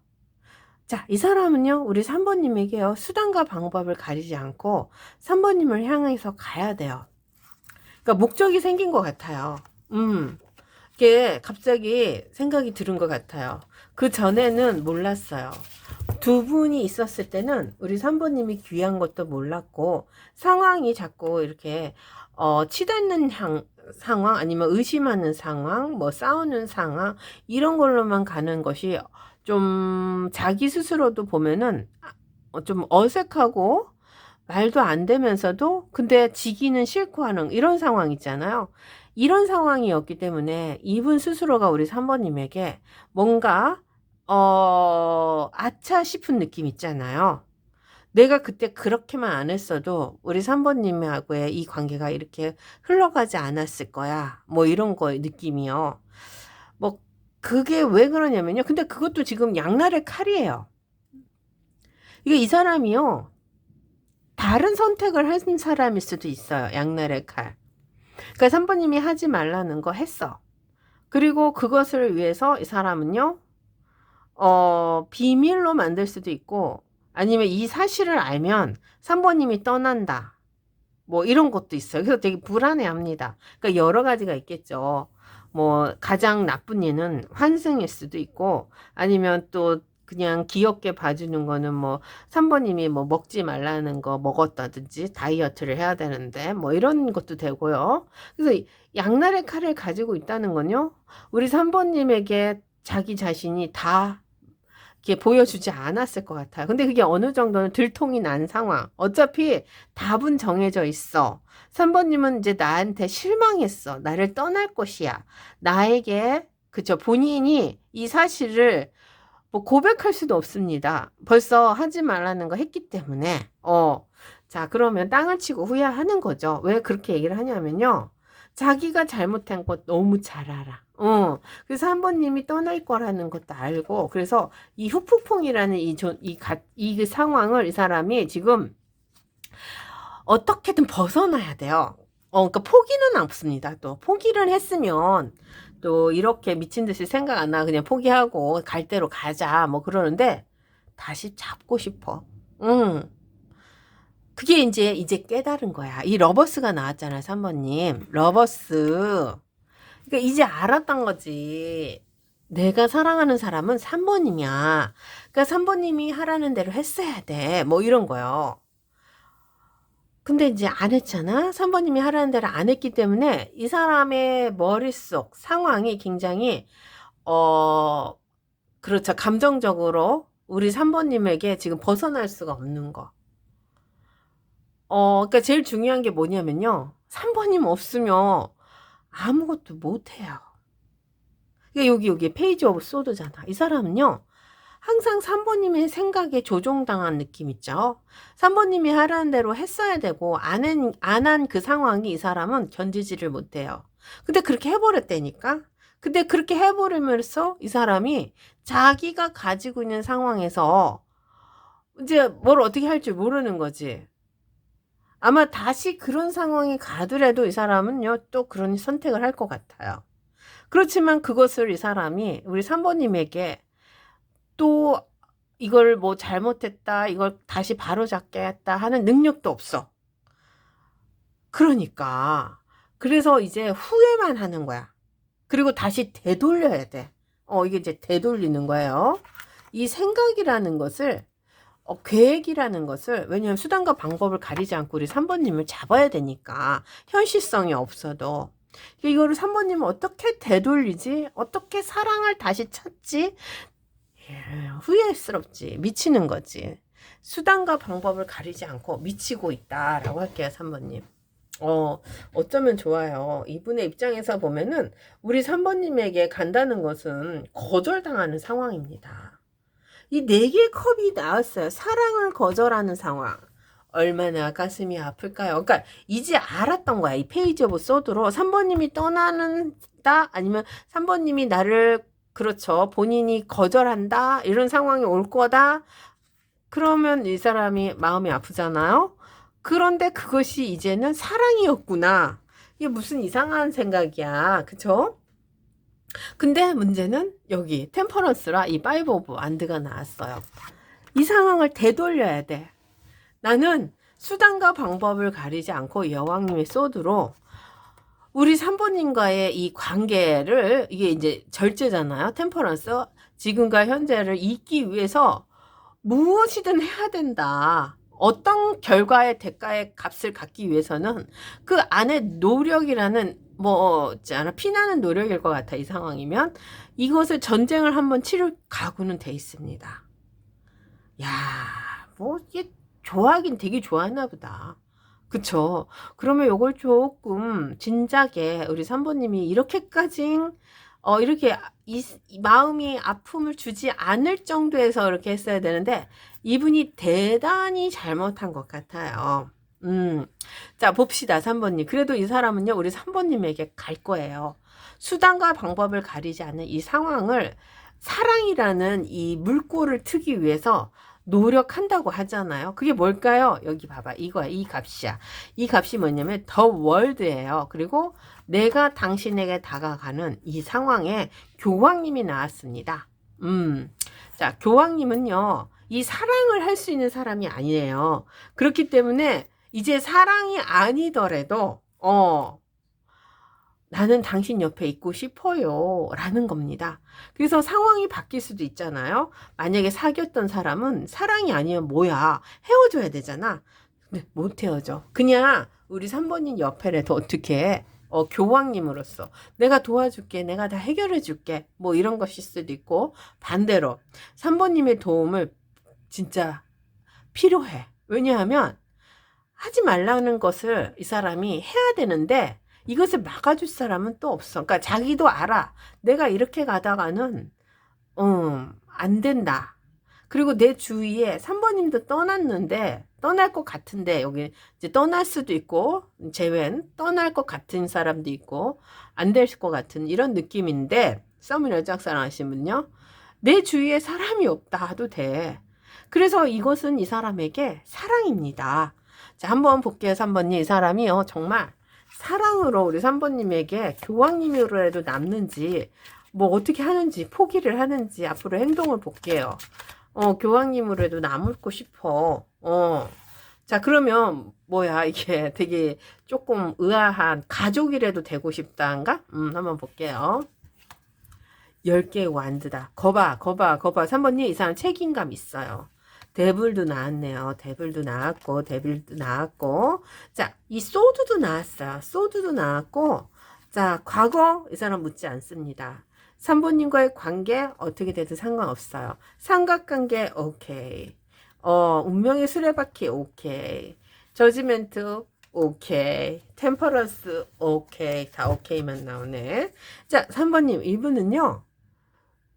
자, 이 사람은요, 우리 3번님에게요, 수단과 방법을 가리지 않고 3번님을 향해서 가야 돼요. 그러니까 목적이 생긴 것 같아요. 이게 갑자기 생각이 들은 것 같아요. 그 전에는 몰랐어요. 두 분이 있었을 때는 우리 3번님이 귀한 것도 몰랐고, 상황이 자꾸 이렇게 치닫는 상황, 아니면 의심하는 상황, 뭐 싸우는 상황, 이런 걸로만 가는 것이 좀 자기 스스로도 보면은 좀 어색하고 말도 안 되면서도 근데 지기는 싫고 하는 이런 상황 있잖아요. 이런 상황이었기 때문에 이분 스스로가 우리 3번님에게 뭔가 아차 싶은 느낌 있잖아요. 내가 그때 그렇게만 안 했어도 우리 3번님하고의 이 관계가 이렇게 흘러가지 않았을 거야. 뭐 이런 거 느낌이요. 뭐 그게 왜 그러냐면요. 근데 그것도 지금 양날의 칼이에요. 이게 이 사람이요. 다른 선택을 한 사람일 수도 있어요. 양날의 칼. 그러니까 3번님이 하지 말라는 거 했어. 그리고 그것을 위해서 이 사람은요. 비밀로 만들 수도 있고 아니면 이 사실을 알면 3번님이 떠난다. 뭐 이런 것도 있어요. 그래서 되게 불안해합니다. 그러니까 여러 가지가 있겠죠. 뭐 가장 나쁜 예는 환승일 수도 있고 아니면 또 그냥 귀엽게 봐주는 거는 뭐 3번님이 뭐 먹지 말라는 거 먹었다든지 다이어트를 해야 되는데 뭐 이런 것도 되고요. 그래서 양날의 칼을 가지고 있다는 건요. 우리 3번님에게 자기 자신이 다 이렇게 보여주지 않았을 것 같아요. 근데 그게 어느 정도는 들통이 난 상황. 어차피 답은 정해져 있어. 3번님은 이제 나한테 실망했어. 나를 떠날 것이야. 나에게, 그쵸. 본인이 이 사실을 뭐 고백할 수도 없습니다. 벌써 하지 말라는 거 했기 때문에. 자, 그러면 땅을 치고 후회하는 거죠. 왜 그렇게 얘기를 하냐면요. 자기가 잘못한 것 너무 잘 알아. 그래서 3번님이 떠날 거라는 것도 알고, 그래서 이 후폭풍이라는 이 상황을 이 사람이 지금 어떻게든 벗어나야 돼요. 그러니까 포기는 없습니다. 또 포기를 했으면 또 이렇게 미친 듯이 생각 안 나. 그냥 포기하고 갈 대로 가자. 뭐 그러는데 다시 잡고 싶어. 그게 이제 깨달은 거야. 이 러버스가 나왔잖아요, 3번님. 러버스. 그러니까 이제 알았던 거지. 내가 사랑하는 사람은 3번님이야. 그러니까 3번님이 하라는 대로 했어야 돼. 뭐 이런 거요. 근데 이제 안 했잖아. 3번님이 하라는 대로 안 했기 때문에 이 사람의 머릿속 상황이 굉장히 그렇죠. 감정적으로 우리 3번님에게 지금 벗어날 수가 없는 거. 그러니까 제일 중요한 게 뭐냐면요. 3번님 없으면 아무것도 못 해요. 그러니까 여기 페이지 오브 소드잖아. 이 사람은요. 항상 3번님의 생각에 조종당한 느낌 있죠. 3번님이 하라는 대로 했어야 되고 안 한 그 상황이 이 사람은 견디지를 못해요. 근데 그렇게 해버렸다니까. 근데 그렇게 해버리면서 이 사람이 자기가 가지고 있는 상황에서 이제 뭘 어떻게 할 줄 모르는 거지. 아마 다시 그런 상황이 가더라도 이 사람은요, 또 그런 선택을 할 것 같아요. 그렇지만 그것을 이 사람이 우리 3번님에게 또 이걸 뭐 잘못했다, 이걸 다시 바로잡겠다 하는 능력도 없어. 그러니까. 그래서 이제 후회만 하는 거야. 그리고 다시 되돌려야 돼. 이게 이제 되돌리는 거예요. 이 생각이라는 것을 계획이라는 것을, 왜냐하면 수단과 방법을 가리지 않고 우리 3번님을 잡아야 되니까 현실성이 없어도 이거를 3번님은 어떻게 되돌리지? 어떻게 사랑을 다시 찾지? 후회스럽지. 미치는 거지. 수단과 방법을 가리지 않고 미치고 있다라고 할게요. 3번님. 어쩌면 좋아요. 이분의 입장에서 보면은 우리 3번님에게 간다는 것은 거절당하는 상황입니다. 이 4개의 컵이 나왔어요. 사랑을 거절하는 상황. 얼마나 가슴이 아플까요? 그러니까 이제 알았던 거야. 이 페이지 오브 소드로 3번님이 떠나는다 아니면 3번님이 나를 그렇죠. 본인이 거절한다. 이런 상황이 올 거다. 그러면 이 사람이 마음이 아프잖아요. 그런데 그것이 이제는 사랑이었구나. 이게 무슨 이상한 생각이야. 그쵸? 근데 문제는 여기 템퍼런스라 이 파이브 오브 완드가 나왔어요. 이 상황을 되돌려야 돼. 나는 수단과 방법을 가리지 않고 여왕님의 소드로 우리 3번님과의 이 관계를 이게 이제 절제잖아요. 템퍼런스. 지금과 현재를 잇기 위해서 무엇이든 해야 된다. 어떤 결과의 대가의 값을 갖기 위해서는 그 안에 노력이라는 있잖아. 피나는 노력일 것 같아. 이 상황이면 이것을 전쟁을 한번 치를 각오는 돼 있습니다. 야, 이게 좋아하긴 되게 좋아하나 보다. 그쵸? 그러면 요걸 조금 진작에 우리 3번님이 이렇게까지 이렇게 이 마음이 아픔을 주지 않을 정도에서 이렇게 했어야 되는데 이분이 대단히 잘못한 것 같아요. 자, 봅시다. 3번님. 그래도 이 사람은요, 우리 3번님에게 갈 거예요. 수단과 방법을 가리지 않는 이 상황을 사랑이라는 이 물꼬를 트기 위해서 노력한다고 하잖아요. 그게 뭘까요? 여기 봐봐. 이거야. 이 값이야. 이 값이 뭐냐면 더 월드예요. 그리고 내가 당신에게 다가가는 이 상황에 교황님이 나왔습니다. 자, 교황님은요. 이 사랑을 할 수 있는 사람이 아니에요. 그렇기 때문에 이제 사랑이 아니더라도 나는 당신 옆에 있고 싶어요. 라는 겁니다. 그래서 상황이 바뀔 수도 있잖아요. 만약에 사귀었던 사람은 사랑이 아니면 뭐야. 헤어져야 되잖아. 근데 못 헤어져. 그냥 우리 3번님 옆에라도 어떻게 해? 교황님으로서 내가 도와줄게. 내가 다 해결해 줄게. 뭐 이런 것일 수도 있고 반대로 3번님의 도움을 진짜 필요해. 왜냐하면 하지 말라는 것을 이 사람이 해야 되는데 이것을 막아줄 사람은 또 없어. 그러니까 자기도 알아. 내가 이렇게 가다가는 안 된다. 그리고 내 주위에 3번님도 떠났는데 떠날 것 같은데 여기 이제 떠날 수도 있고 제외는 떠날 것 같은 사람도 있고 안 될 것 같은 이런 느낌인데 썸이나 짝사랑 하시는 분요. 내 주위에 사람이 없다 해도 돼. 그래서 이것은 이 사람에게 사랑입니다. 자, 한번 볼게요. 3번님. 이 사람이요. 정말 사랑으로 우리 3번님에게 교황님으로라도 남는지 뭐 어떻게 하는지 포기를 하는지 앞으로 행동을 볼게요. 교황님으로라도 남고 싶어. 자, 그러면 뭐야 이게 되게 조금 의아한 가족이라도 되고 싶다인가? 한번 볼게요. 10개의 완드다. 거봐. 3번님 이 사람 책임감 있어요. 데블도 나왔네요. 데블도 나왔고. 자, 이 소드도 나왔어요. 소드도 나왔고. 자, 과거 이 사람 묻지 않습니다. 3번님과의 관계 어떻게 돼도 상관없어요. 삼각관계 오케이. 운명의 수레바퀴 오케이. 저지멘트 오케이. 템퍼런스 오케이. 다 오케이만 나오네. 자, 3번님 이분은요.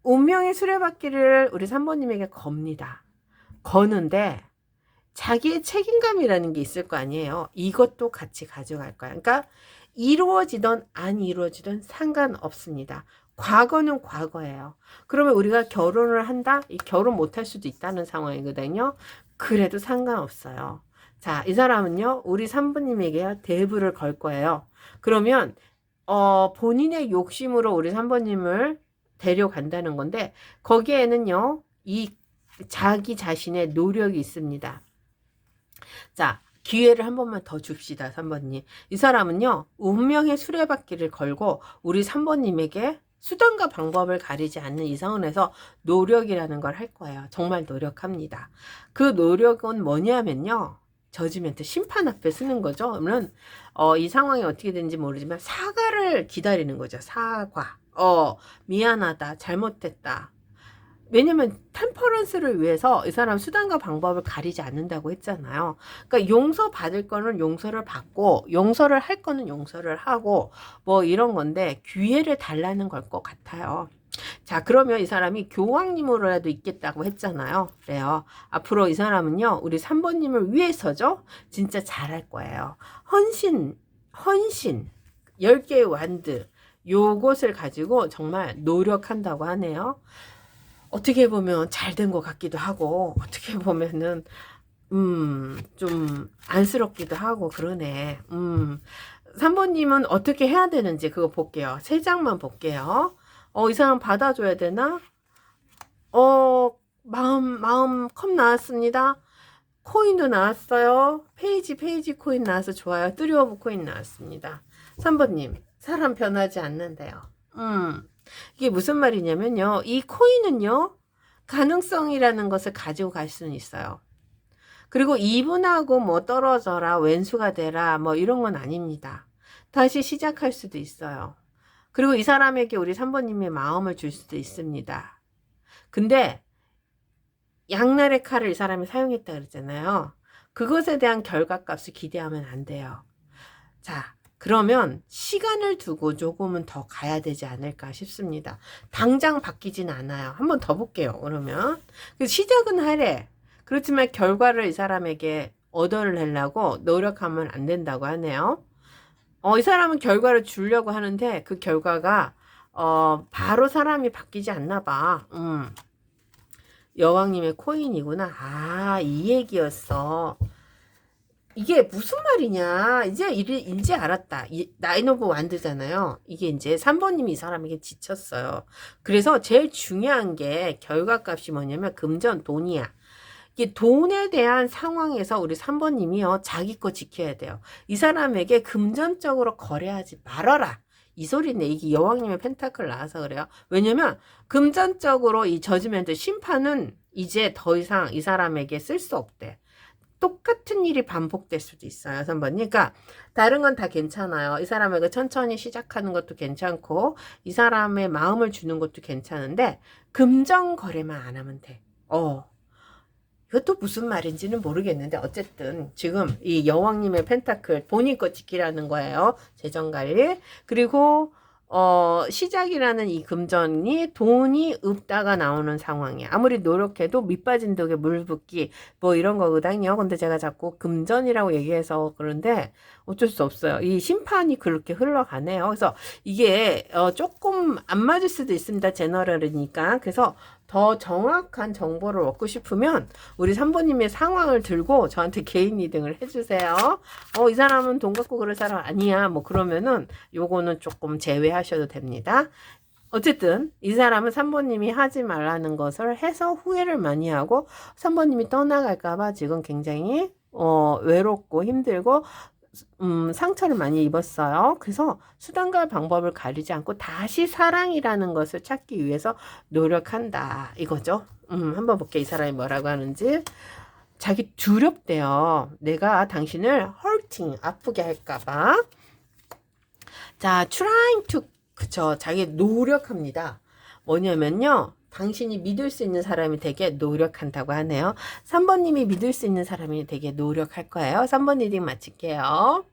운명의 수레바퀴를 우리 3번님에게 겁니다. 거는데 자기의 책임감이라는 게 있을 거 아니에요. 이것도 같이 가져갈 거야. 그러니까 이루어지든 안 이루어지든 상관없습니다. 과거는 과거예요. 그러면 우리가 결혼을 한다? 결혼 못할 수도 있다는 상황이거든요. 그래도 상관없어요. 자, 이 사람은요. 우리 3번님에게 대부를 걸 거예요. 그러면 본인의 욕심으로 우리 3번님을 데려간다는 건데 거기에는요. 이 자기 자신의 노력이 있습니다. 자, 기회를 한 번만 더 줍시다. 3번님. 이 사람은요. 운명의 수레바퀴를 걸고 우리 3번님에게 수단과 방법을 가리지 않는 이 상황에서 노력이라는 걸 할 거예요. 정말 노력합니다. 그 노력은 뭐냐면요. 저지멘트 심판 앞에 쓰는 거죠. 그러면 이 상황이 어떻게 되는지 모르지만 사과를 기다리는 거죠. 사과. 미안하다. 잘못했다. 왜냐면 템퍼런스를 위해서 이 사람 수단과 방법을 가리지 않는다고 했잖아요. 그러니까 용서 받을 거는 용서를 받고 용서를 할 거는 용서를 하고 뭐 이런 건데 기회를 달라는 걸 것 같아요. 자, 그러면 이 사람이 교황님으로라도 있겠다고 했잖아요. 그래요. 앞으로 이 사람은요, 우리 3번님을 위해서죠. 진짜 잘할 거예요. 헌신, 10개의 완드, 요것을 가지고 정말 노력한다고 하네요. 어떻게 보면 잘 된 것 같기도 하고, 어떻게 보면은, 좀 안쓰럽기도 하고, 그러네. 3번님은 어떻게 해야 되는지 그거 볼게요. 3장만 볼게요. 이 사람 받아줘야 되나? 마음 컵 나왔습니다. 코인도 나왔어요. 페이지 코인 나와서 좋아요. 3 오브 코인 나왔습니다. 3번님, 사람 변하지 않는데요. 이게 무슨 말이냐면요. 이 코인은요, 가능성이라는 것을 가지고 갈 수는 있어요. 그리고 이분하고 뭐 떨어져라, 왼수가 되라, 뭐 이런 건 아닙니다. 다시 시작할 수도 있어요. 그리고 이 사람에게 우리 3번님의 마음을 줄 수도 있습니다. 근데 양날의 칼을 이 사람이 사용했다 그랬잖아요. 그것에 대한 결과값을 기대하면 안 돼요. 자, 그러면 시간을 두고 조금은 더 가야 되지 않을까 싶습니다. 당장 바뀌진 않아요. 한번 더 볼게요. 그러면 시작은 하래. 그렇지만 결과를 이 사람에게 얻어내려고 노력하면 안 된다고 하네요. 이 사람은 결과를 주려고 하는데 그 결과가 바로 사람이 바뀌지 않나 봐. 여왕님의 코인이구나. 이 얘기였어. 이게 무슨 말이냐. 이제 알았다. 나인 오브 완드잖아요. 이게 이제 3번님이 이 사람에게 지쳤어요. 그래서 제일 중요한 게 결과값이 뭐냐면 금전, 돈이야. 이게 돈에 대한 상황에서 우리 3번님이요. 자기 거 지켜야 돼요. 이 사람에게 금전적으로 거래하지 말아라. 이 소리네. 이게 여왕님의 펜타클 나와서 그래요. 왜냐면 금전적으로 이 저지멘트 심판은 이제 더 이상 이 사람에게 쓸 수 없대. 똑같은 일이 반복될 수도 있어요. 3번님. 그러니까 다른 건 다 괜찮아요. 이 사람에게 천천히 시작하는 것도 괜찮고 이 사람의 마음을 주는 것도 괜찮은데 금전 거래만 안 하면 돼. 이것도 무슨 말인지는 모르겠는데 어쨌든 지금 이 여왕님의 펜타클 본인 거 지키라는 거예요. 재정관리. 그리고 시작이라는 이 금전이 돈이 없다가 나오는 상황이에요. 아무리 노력해도 밑빠진 독에 물 붓기 뭐 이런 거거든요. 근데 제가 자꾸 금전이라고 얘기해서 그런데 어쩔 수 없어요. 이 심판이 그렇게 흘러가네요. 그래서 이게 조금 안 맞을 수도 있습니다. 제너럴이니까. 그래서 더 정확한 정보를 얻고 싶으면 우리 3번님의 상황을 들고 저한테 개인 리딩을 해주세요. 이 사람은 돈 갖고 그럴 사람 아니야. 뭐 그러면은 요거는 조금 제외하셔도 됩니다. 어쨌든 이 사람은 3번님이 하지 말라는 것을 해서 후회를 많이 하고 3번님이 떠나갈까봐 지금 굉장히 외롭고 힘들고 상처를 많이 입었어요. 그래서 수단과 방법을 가리지 않고 다시 사랑이라는 것을 찾기 위해서 노력한다. 이거죠. 한번 볼게요. 이 사람이 뭐라고 하는지. 자기 두렵대요. 내가 당신을 hurting, 아프게 할까봐. 자, trying to, 그쵸. 자기 노력합니다. 뭐냐면요. 당신이 믿을 수 있는 사람이 되게 노력한다고 하네요. 3번님이 믿을 수 있는 사람이 되게 노력할 거예요. 3번 리딩 마칠게요.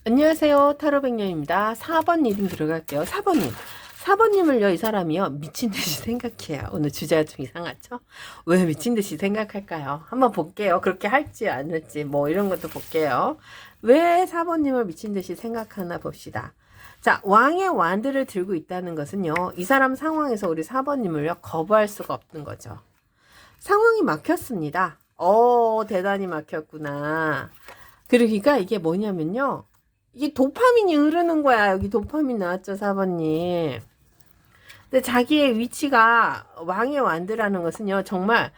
안녕하세요. 타로백녀입니다. 4번 리딩 들어갈게요. 4번님을요, 이 사람이요, 미친듯이 생각해요. 오늘 주제가 좀 이상하죠? 왜 미친듯이 생각할까요? 한번 볼게요. 그렇게 할지 안 할지, 뭐 이런 것도 볼게요. 왜 4번님을 미친듯이 생각하나 봅시다. 자, 왕의 완드를 들고 있다는 것은요, 이 사람 상황에서 우리 4번님을요, 거부할 수가 없는 거죠. 상황이 막혔습니다. 대단히 막혔구나. 그러니까 이게 뭐냐면요, 이게 도파민이 흐르는 거야. 여기 도파민 나왔죠, 4번님. 근데 자기의 위치가 왕의 완드라는 것은요, 정말,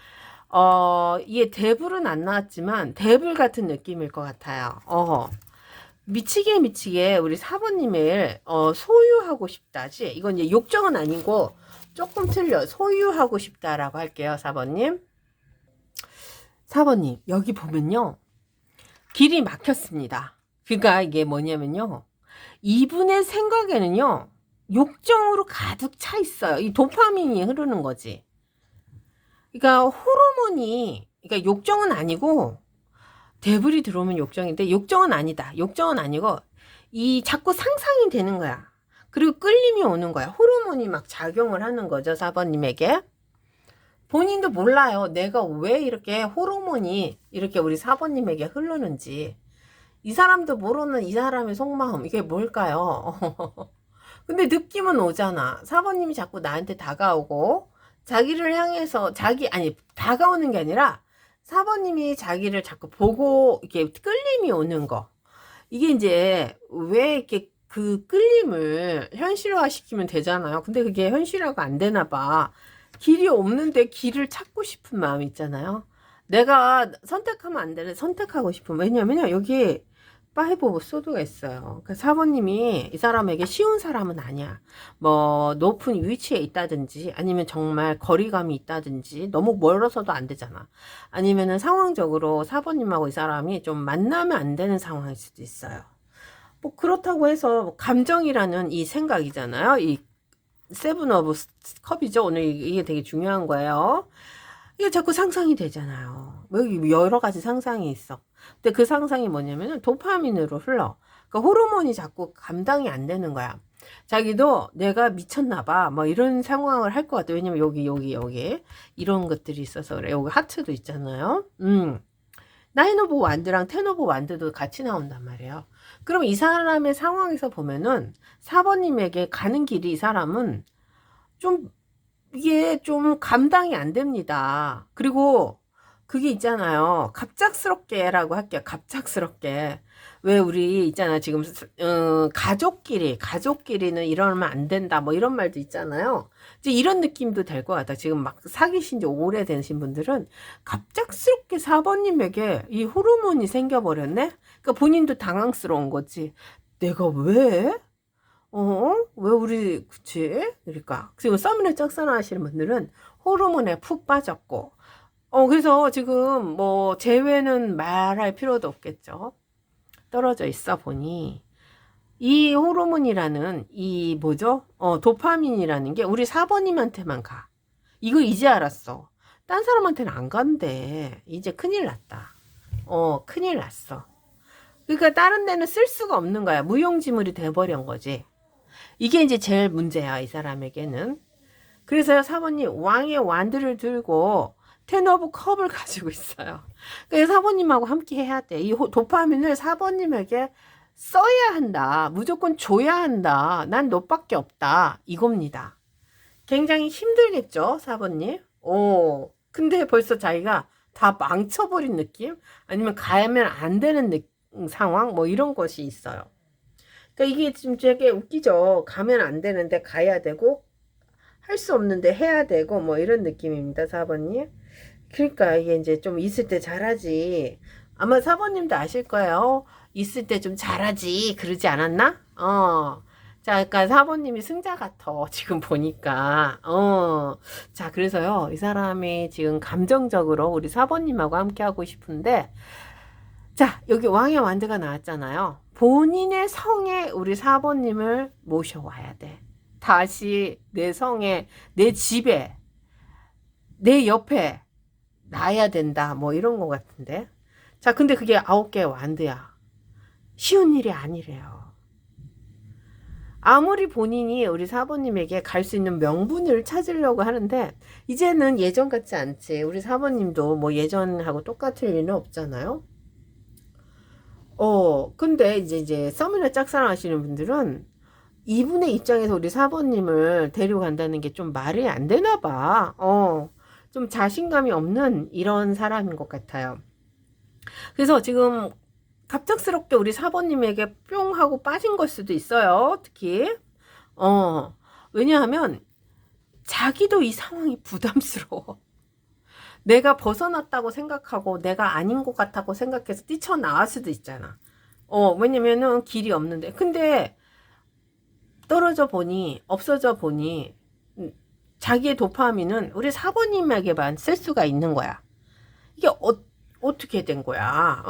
이게 데블은 안 나왔지만, 데블 같은 느낌일 것 같아요. 미치게 우리 4번님을 소유하고 싶다지. 이건 이제 욕정은 아니고 조금 틀려. 소유하고 싶다라고 할게요. 4번님. 4번님 여기 보면요. 길이 막혔습니다. 그러니까 이게 뭐냐면요. 이분의 생각에는요. 욕정으로 가득 차 있어요. 이 도파민이 흐르는 거지. 그러니까 호르몬이, 그러니까 욕정은 아니고, 데블이 들어오면 욕정인데, 욕정은 아니다. 욕정은 아니고, 이 자꾸 상상이 되는 거야. 그리고 끌림이 오는 거야. 호르몬이 막 작용을 하는 거죠, 4번님에게. 본인도 몰라요. 내가 왜 이렇게 호르몬이 이렇게 우리 4번님에게 흐르는지. 이 사람도 모르는 이 사람의 속마음, 이게 뭘까요? 근데 느낌은 오잖아. 4번님이 자꾸 나한테 다가오고, 자기를 향해서, 아니, 다가오는 게 아니라, 4번님이 자기를 자꾸 보고, 이렇게 끌림이 오는 거. 이게 이제, 왜 이렇게 그 끌림을 현실화 시키면 되잖아요. 근데 그게 현실화가 안 되나 봐. 길이 없는데 길을 찾고 싶은 마음 있잖아요. 내가 선택하면 안 되는 선택하고 싶은. 왜냐면요, 여기, 5 오브 소드가 있어요. 그 4번님이 이 사람에게 쉬운 사람은 아니야. 뭐 높은 위치에 있다든지 아니면 정말 거리감이 있다든지 너무 멀어서도 안 되잖아. 아니면은 상황적으로 4번님하고 이 사람이 좀 만나면 안 되는 상황일 수도 있어요. 뭐 그렇다고 해서 감정이라는 이 생각이잖아요. 이 세븐 오브 컵이죠. 오늘 이게 되게 중요한 거예요. 이게 자꾸 상상이 되잖아요. 여기 여러 가지 상상이 있어. 근데 그 상상이 뭐냐면 도파민으로 흘러. 그러니까 호르몬이 자꾸 감당이 안 되는 거야. 자기도 내가 미쳤나 봐. 뭐 이런 상황을 할 것 같아. 왜냐면 여기 이런 것들이 있어서 그래. 여기 하트도 있잖아요. 나인 오브 완드랑 텐 오브 완드도 같이 나온단 말이에요. 그럼 이 사람의 상황에서 보면은 4번님에게 가는 길이 이 사람은 좀 이게 좀 감당이 안 됩니다. 그리고 그게 있잖아요. 갑작스럽게라고 할게요. 갑작스럽게. 왜 우리 있잖아. 지금 가족끼리는 이러면 안 된다. 뭐 이런 말도 있잖아요. 이제 이런 느낌도 될 것 같아. 지금 막 사귀신 지 오래되신 분들은 갑작스럽게 4번님에게 이 호르몬이 생겨버렸네. 그러니까 본인도 당황스러운 거지. 내가 왜? 왜 우리, 그치? 그러니까. 지금 썸이나 짝사랑 하시는 분들은 호르몬에 푹 빠졌고, 그래서 지금 뭐, 재회는 말할 필요도 없겠죠. 떨어져 있어 보니, 이 호르몬이라는, 이 뭐죠? 도파민이라는 게 우리 4번님한테만 가. 이거 이제 알았어. 딴 사람한테는 안 간대. 이제 큰일 났다. 큰일 났어. 그러니까 다른 데는 쓸 수가 없는 거야. 무용지물이 돼버린 거지. 이게 이제 제일 문제야, 이 사람에게는. 그래서 4번님 왕의 완드를 들고 텐 오브 컵을 가지고 있어요. 그래서 4번님하고 함께 해야 돼. 이 도파민을 4번님에게 써야 한다. 무조건 줘야 한다. 난 너밖에 없다. 이겁니다. 굉장히 힘들겠죠, 4번님? 근데 벌써 자기가 다 망쳐버린 느낌? 아니면 가면 안 되는 상황? 뭐 이런 것이 있어요. 그러니까 이게 좀 되게 웃기죠. 가면 안 되는데 가야 되고 할 수 없는데 해야 되고 뭐 이런 느낌입니다. 4번님. 그러니까 이게 이제 좀 있을 때 잘하지. 아마 4번님도 아실 거예요. 있을 때 좀 잘하지. 그러지 않았나? 자, 그러니까 4번님이 승자 같아. 지금 보니까. 자, 그래서요. 이 사람이 지금 감정적으로 우리 4번님하고 함께 하고 싶은데 자, 여기 왕의 완드가 나왔잖아요. 본인의 성에 우리 4번님을 모셔와야 돼. 다시 내 성에, 내 집에, 내 옆에 놔야 된다. 뭐 이런 것 같은데. 자, 근데 그게 9개의 완드야. 쉬운 일이 아니래요. 아무리 본인이 우리 4번님에게 갈 수 있는 명분을 찾으려고 하는데, 이제는 예전 같지 않지. 우리 4번님도 뭐 예전하고 똑같을 일은 없잖아요. 근데 이제 썸이나 짝사랑 하시는 분들은 이분의 입장에서 우리 4번님을 데려간다는 게 좀 말이 안 되나 봐. 좀 자신감이 없는 이런 사람인 것 같아요. 그래서 지금 갑작스럽게 우리 4번님에게 뿅 하고 빠진 걸 수도 있어요. 특히. 왜냐하면 자기도 이 상황이 부담스러워. 내가 벗어났다고 생각하고 내가 아닌 것 같다고 생각해서 뛰쳐나갈 수도 있잖아. 왜냐면은 길이 없는데. 근데 떨어져 보니, 없어져 보니, 자기의 도파민은 우리 4번님에게만 쓸 수가 있는 거야. 이게 어떻게 된 거야?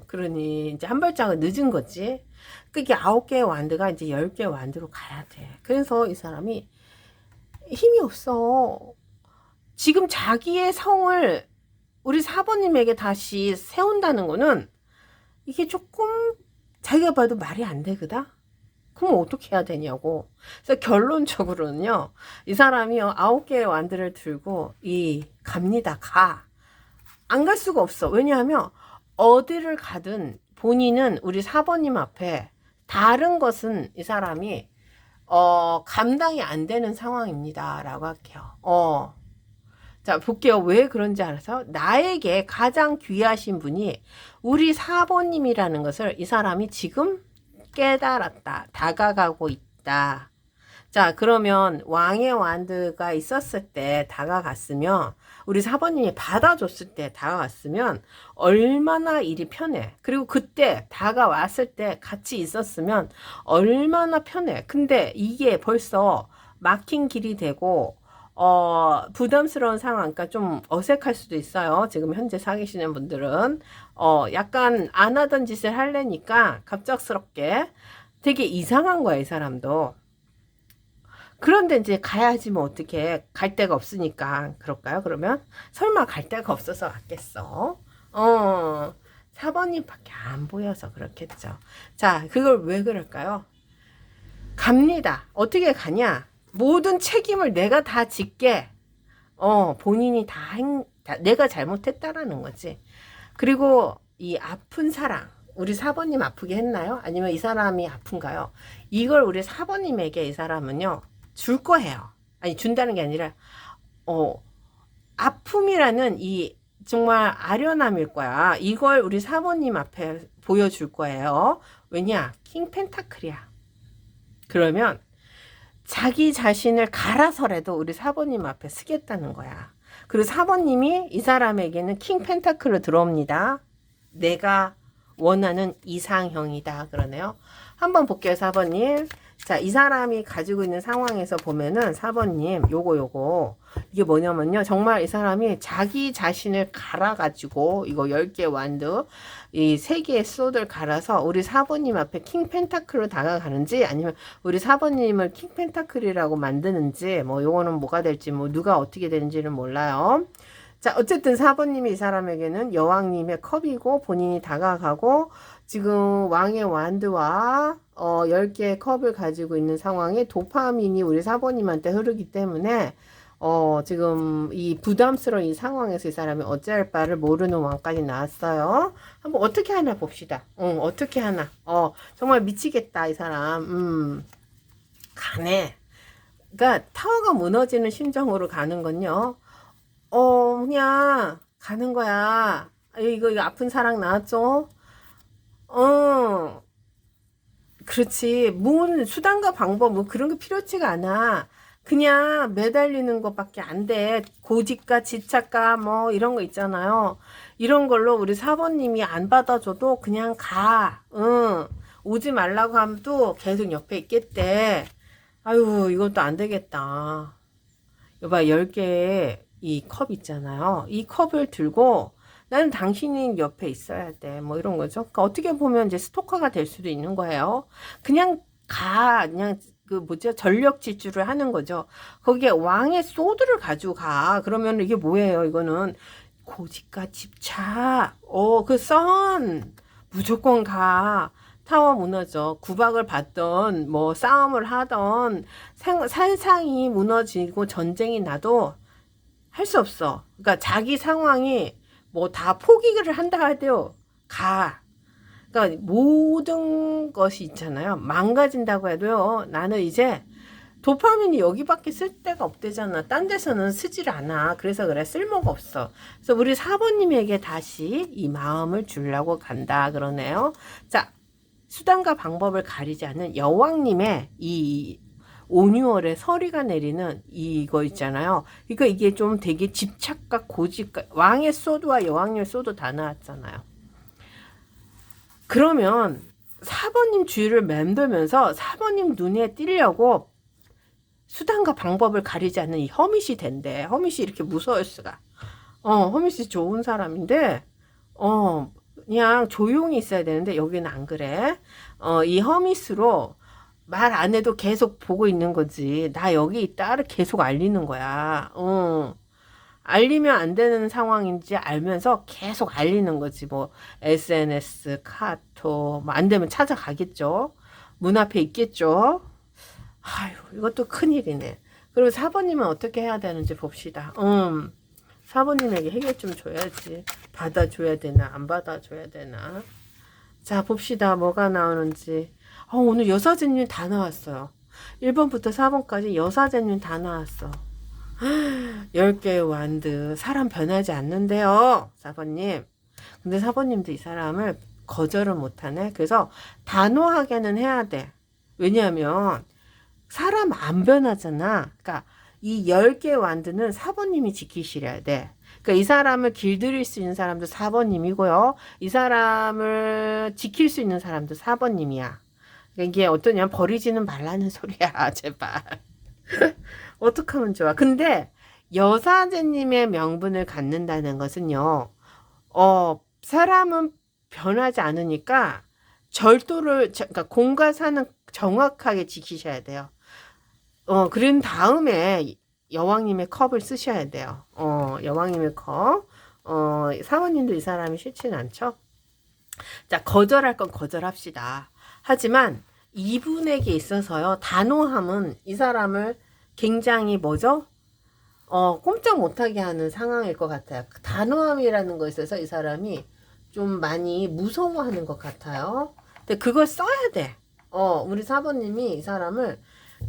그러니 이제 한 발짝은 늦은 거지. 그게 9개의 완드가 이제 10개의 완드로 가야 돼. 그래서 이 사람이 힘이 없어. 지금 자기의 성을 우리 사모님에게 다시 세운다는 거는 이게 조금 자기가 봐도 말이 안 되거든. 그럼 어떻게 해야 되냐고. 그래서 결론적으로는요, 이 사람이요 9개의 완들을 들고 갑니다. 안 갈 수가 없어. 왜냐하면 어디를 가든 본인은 우리 사모님 앞에 다른 것은 이 사람이 감당이 안 되는 상황입니다 라고 할게요. 자, 볼게요. 왜 그런지 알아서 나에게 가장 귀하신 분이 우리 사모님이라는 것을 이 사람이 지금 깨달았다. 다가가고 있다. 자, 그러면 왕의 완드가 있었을 때 다가갔으면, 우리 사모님이 받아줬을 때 다가갔으면 얼마나 일이 편해. 그리고 그때 다가왔을 때 같이 있었으면 얼마나 편해. 근데 이게 벌써 막힌 길이 되고 부담스러운 상황, 그러니까 좀 어색할 수도 있어요. 지금 현재 사귀시는 분들은 약간 안 하던 짓을 하려니까 갑작스럽게 되게 이상한 거야, 이 사람도. 그런데 이제 가야지 뭐 어떻게, 갈 데가 없으니까. 그럴까요? 그러면 설마 갈 데가 없어서 왔겠어? 4번님밖에 안 보여서 그렇겠죠. 자, 그걸 왜 그럴까요? 갑니다. 어떻게 가냐? 모든 책임을 내가 다 짓게. 본인이 내가 잘못했다라는 거지. 그리고 이 아픈 사랑, 우리 사번님 아프게 했나요? 아니면 이 사람이 아픈가요? 이걸 우리 사번님에게 이 사람은요, 줄 거예요. 아니, 준다는 게 아니라, 아픔이라는 이 정말 아련함일 거야. 이걸 우리 사번님 앞에 보여줄 거예요. 왜냐? 킹 펜타클이야. 그러면 자기 자신을 갈아서라도 우리 사번님 앞에 쓰겠다는 거야. 그리고 사번님이 이 사람에게는 킹 펜타클로 들어옵니다. 내가 원하는 이상형이다. 그러네요. 한번 볼게요, 사번님. 자, 이 사람이 가지고 있는 상황에서 보면은 사번님, 요거. 이게 뭐냐면요. 정말 이 사람이 자기 자신을 갈아가지고, 이거 10개 완드, 이 3개의 소드를 갈아서 우리 사번님 앞에 킹 펜타클로 다가가는지, 아니면 우리 사번님을 킹 펜타클이라고 만드는지, 뭐, 요거는 뭐가 될지, 뭐, 누가 어떻게 되는지는 몰라요. 자, 어쨌든 사번님이 이 사람에게는 여왕님의 컵이고, 본인이 다가가고, 지금 왕의 완드와 10개의 컵을 가지고 있는 상황에 도파민이 우리 사번님한테 흐르기 때문에 지금 이 부담스러운 이 상황에서 이 사람이 어찌할 바를 모르는 왕까지 나왔어요. 한번 어떻게 하나 봅시다. 어떻게 하나. 정말 미치겠다, 이 사람. 가네. 그러니까 타워가 무너지는 심정으로 가는 건요. 그냥 가는 거야. 이거 아픈 사랑 나왔죠? 그렇지. 뭔 수단과 방법, 뭐 그런 게 필요치가 않아. 그냥 매달리는 것밖에 안 돼. 고집과 지착과 뭐 이런 거 있잖아요. 이런 걸로 우리 사모님이 안 받아줘도 그냥 가. 오지 말라고 하면 또 계속 옆에 있겠대. 아유, 이것도 안 되겠다. 여봐, 10개의 이 컵 있잖아요. 이 컵을 들고 나는 당신이 옆에 있어야 돼. 뭐 이런 거죠. 그러니까 어떻게 보면 이제 스토커가 될 수도 있는 거예요. 그냥 그냥 전력 질주를 하는 거죠. 거기에 왕의 소드를 가지고 가. 그러면 이게 뭐예요? 이거는 고집과 집착. 무조건 가. 타워 무너져. 구박을 받던, 뭐, 싸움을 하던, 산상이 무너지고 전쟁이 나도 할 수 없어. 그러니까 자기 상황이 뭐 다 포기를 한다 하대요. 가. 그러니까 모든 것이 있잖아요. 망가진다고 해도요. 나는 이제 도파민이 여기밖에 쓸 데가 없대잖아. 딴 데서는 쓰질 않아. 그래서 그래. 쓸모가 없어. 그래서 우리 사모님에게 다시 이 마음을 주려고 간다. 그러네요. 자, 수단과 방법을 가리지 않는 여왕님의 이 5,6월에 서리가 내리는 이거 있잖아요. 그러니까 이게 좀 되게 집착과 고집과 왕의 소드와 여왕의 소드 다 나왔잖아요. 그러면 사번님 주위를 맴돌면서 사번님 눈에 띄려고 수단과 방법을 가리지 않는 이 허밋이 된대. 허밋이 이렇게 무서울 수가. 허밋이 좋은 사람인데 그냥 조용히 있어야 되는데 여기는 안 그래. 이 허밋으로 말 안 해도 계속 보고 있는 거지. 나 여기 있다를 계속 알리는 거야. 알리면 안 되는 상황인지 알면서 계속 알리는 거지. 뭐 SNS, 카톡, 뭐 안 되면 찾아가겠죠. 문 앞에 있겠죠. 아유, 이것도 큰일이네. 그리고 4번님은 어떻게 해야 되는지 봅시다. 4번님에게 해결 좀 줘야지. 받아줘야 되나, 안 받아줘야 되나. 자, 봅시다. 뭐가 나오는지. 오늘 여사제님 다 나왔어요. 1번부터 4번까지 여사제님 다 나왔어. 10개의 완드. 사람 변하지 않는데요. 4번님. 근데 4번님도 이 사람을 거절을 못하네. 그래서 단호하게는 해야 돼. 왜냐하면 사람 안 변하잖아. 그러니까 이 10개의 완드는 4번님이 지키시려야 돼. 그러니까 이 사람을 길들일 수 있는 사람도 4번님이고요. 이 사람을 지킬 수 있는 사람도 4번님이야. 그러니까 이게 어떠냐, 버리지는 말라는 소리야. 제발. 어떻게 하면 좋아. 근데 여사제님의 명분을 갖는다는 것은요, 사람은 변하지 않으니까 절도를, 그러니까 공과 사는 정확하게 지키셔야 돼요. 그런 다음에 여왕님의 컵을 쓰셔야 돼요. 여왕님의 컵. 사모님도 이 사람이 싫지는 않죠? 자, 거절할 건 거절합시다. 하지만 이분에게 있어서요, 단호함은 이 사람을 굉장히 뭐죠? 꼼짝 못하게 하는 상황일 것 같아요. 단호함이라는 것에 있어서 이 사람이 좀 많이 무서워하는 것 같아요. 근데 그걸 써야 돼. 우리 사모님이 이 사람을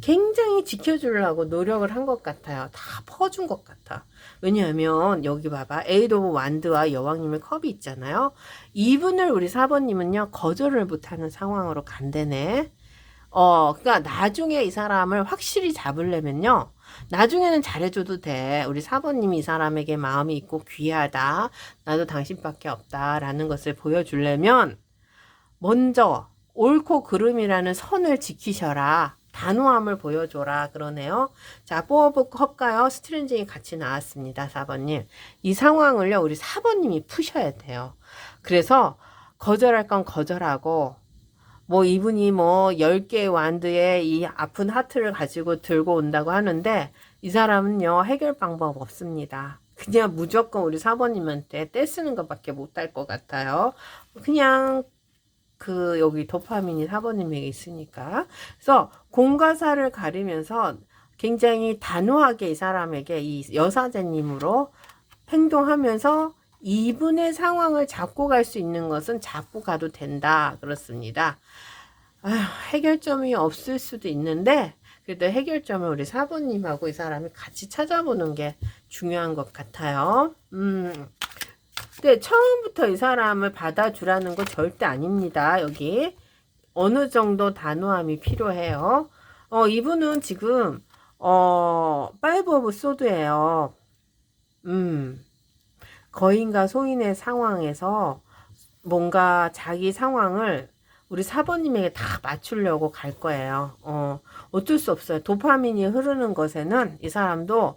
굉장히 지켜주려고 노력을 한 것 같아요. 다 퍼준 것 같아. 왜냐하면 여기 봐봐. 에이드 오브 완드와 여왕님의 컵이 있잖아요. 이분을 우리 4번님은요, 거절을 못하는 상황으로 간대네. 그러니까 나중에 이 사람을 확실히 잡으려면요, 나중에는 잘해줘도 돼. 우리 4번님이 이 사람에게 마음이 있고 귀하다. 나도 당신밖에 없다. 라는 것을 보여주려면 먼저 옳고 그름이라는 선을 지키셔라. 단호함을 보여줘라. 그러네요. 자, 뽀어브 컵가요, 스트레인징이 같이 나왔습니다. 4번님. 이 상황을요, 우리 4번님이 푸셔야 돼요. 그래서 거절할 건 거절하고, 뭐 이분이 뭐 10개의 완드에 이 아픈 하트를 가지고 들고 온다고 하는데, 이 사람은요, 해결 방법 없습니다. 그냥 무조건 우리 4번님한테 떼쓰는 것밖에 못할 것 같아요. 그냥 여기 도파민이 4번님에게 있으니까. 그래서 공과 사를 가리면서 굉장히 단호하게 이 사람에게 이 여사제님으로 행동하면서 이분의 상황을 잡고 갈 수 있는 것은 잡고 가도 된다. 그렇습니다. 해결점이 없을 수도 있는데, 그래도 해결점을 우리 4번님하고 이 사람이 같이 찾아보는 게 중요한 것 같아요. 근데 처음부터 이 사람을 받아주라는 건 절대 아닙니다. 여기 어느 정도 단호함이 필요해요. 이분은 지금 파이브 오브 소드예요. 거인과 소인의 상황에서 뭔가 자기 상황을 우리 4번님에게 다 맞추려고 갈 거예요. 어쩔 수 없어요. 도파민이 흐르는 것에는 이 사람도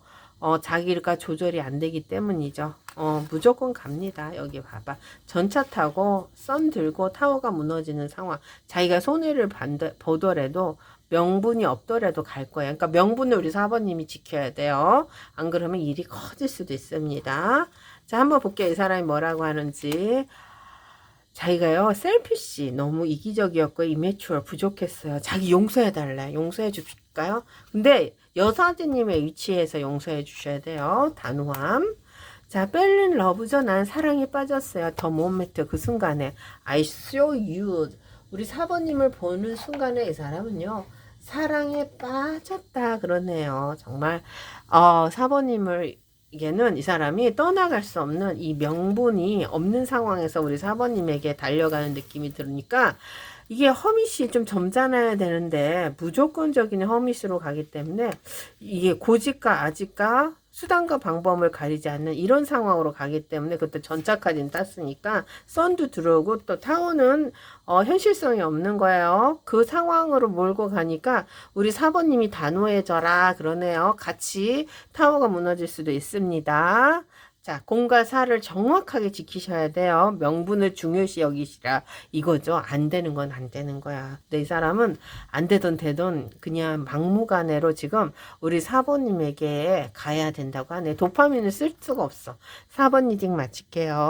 자기가 조절이 안 되기 때문이죠. 무조건 갑니다. 여기 봐봐. 전차 타고 선 들고 타워가 무너지는 상황. 자기가 손해를 보더라도 명분이 없더라도 갈 거예요. 그러니까 명분을 우리 4번님이 지켜야 돼요. 안 그러면 일이 커질 수도 있습니다. 자, 한번 볼게요. 이 사람이 뭐라고 하는지. 자기가요, 셀피시, 너무 이기적이었고, 이매추얼, 부족했어요. 자기 용서해달래. 용서해 주실까요? 근데 여사제님의 위치에서 용서해 주셔야 돼요. 단호함. 자, 벨린 러브죠. 난 사랑에 빠졌어요. 더 모멘트 그 순간에. I saw you. 우리 4번님을 보는 순간에 이 사람은요, 사랑에 빠졌다. 그러네요. 정말, 4번님을 이게는 이 사람이 떠나갈 수 없는 이 명분이 없는 상황에서 우리 4번님에게 달려가는 느낌이 들으니까 이게 허밋이 좀 점잖아야 되는데 무조건적인 허밋으로 가기 때문에 이게 고집과 아집과 수단과 방법을 가리지 않는 이런 상황으로 가기 때문에 그때 전차까지는 땄으니까 썬도 들어오고 또 타워는 현실성이 없는 거예요. 그 상황으로 몰고 가니까 우리 4번님이 단호해져라 그러네요. 같이 타워가 무너질 수도 있습니다. 자, 공과 사를 정확하게 지키셔야 돼요. 명분을 중요시 여기시라 이거죠. 안 되는 건 안 되는 거야. 근데 이 사람은 안 되던 되던 그냥 막무가내로 지금 우리 사번님에게 가야 된다고 하네. 도파민을 쓸 수가 없어. 4번 리딩 마칠게요.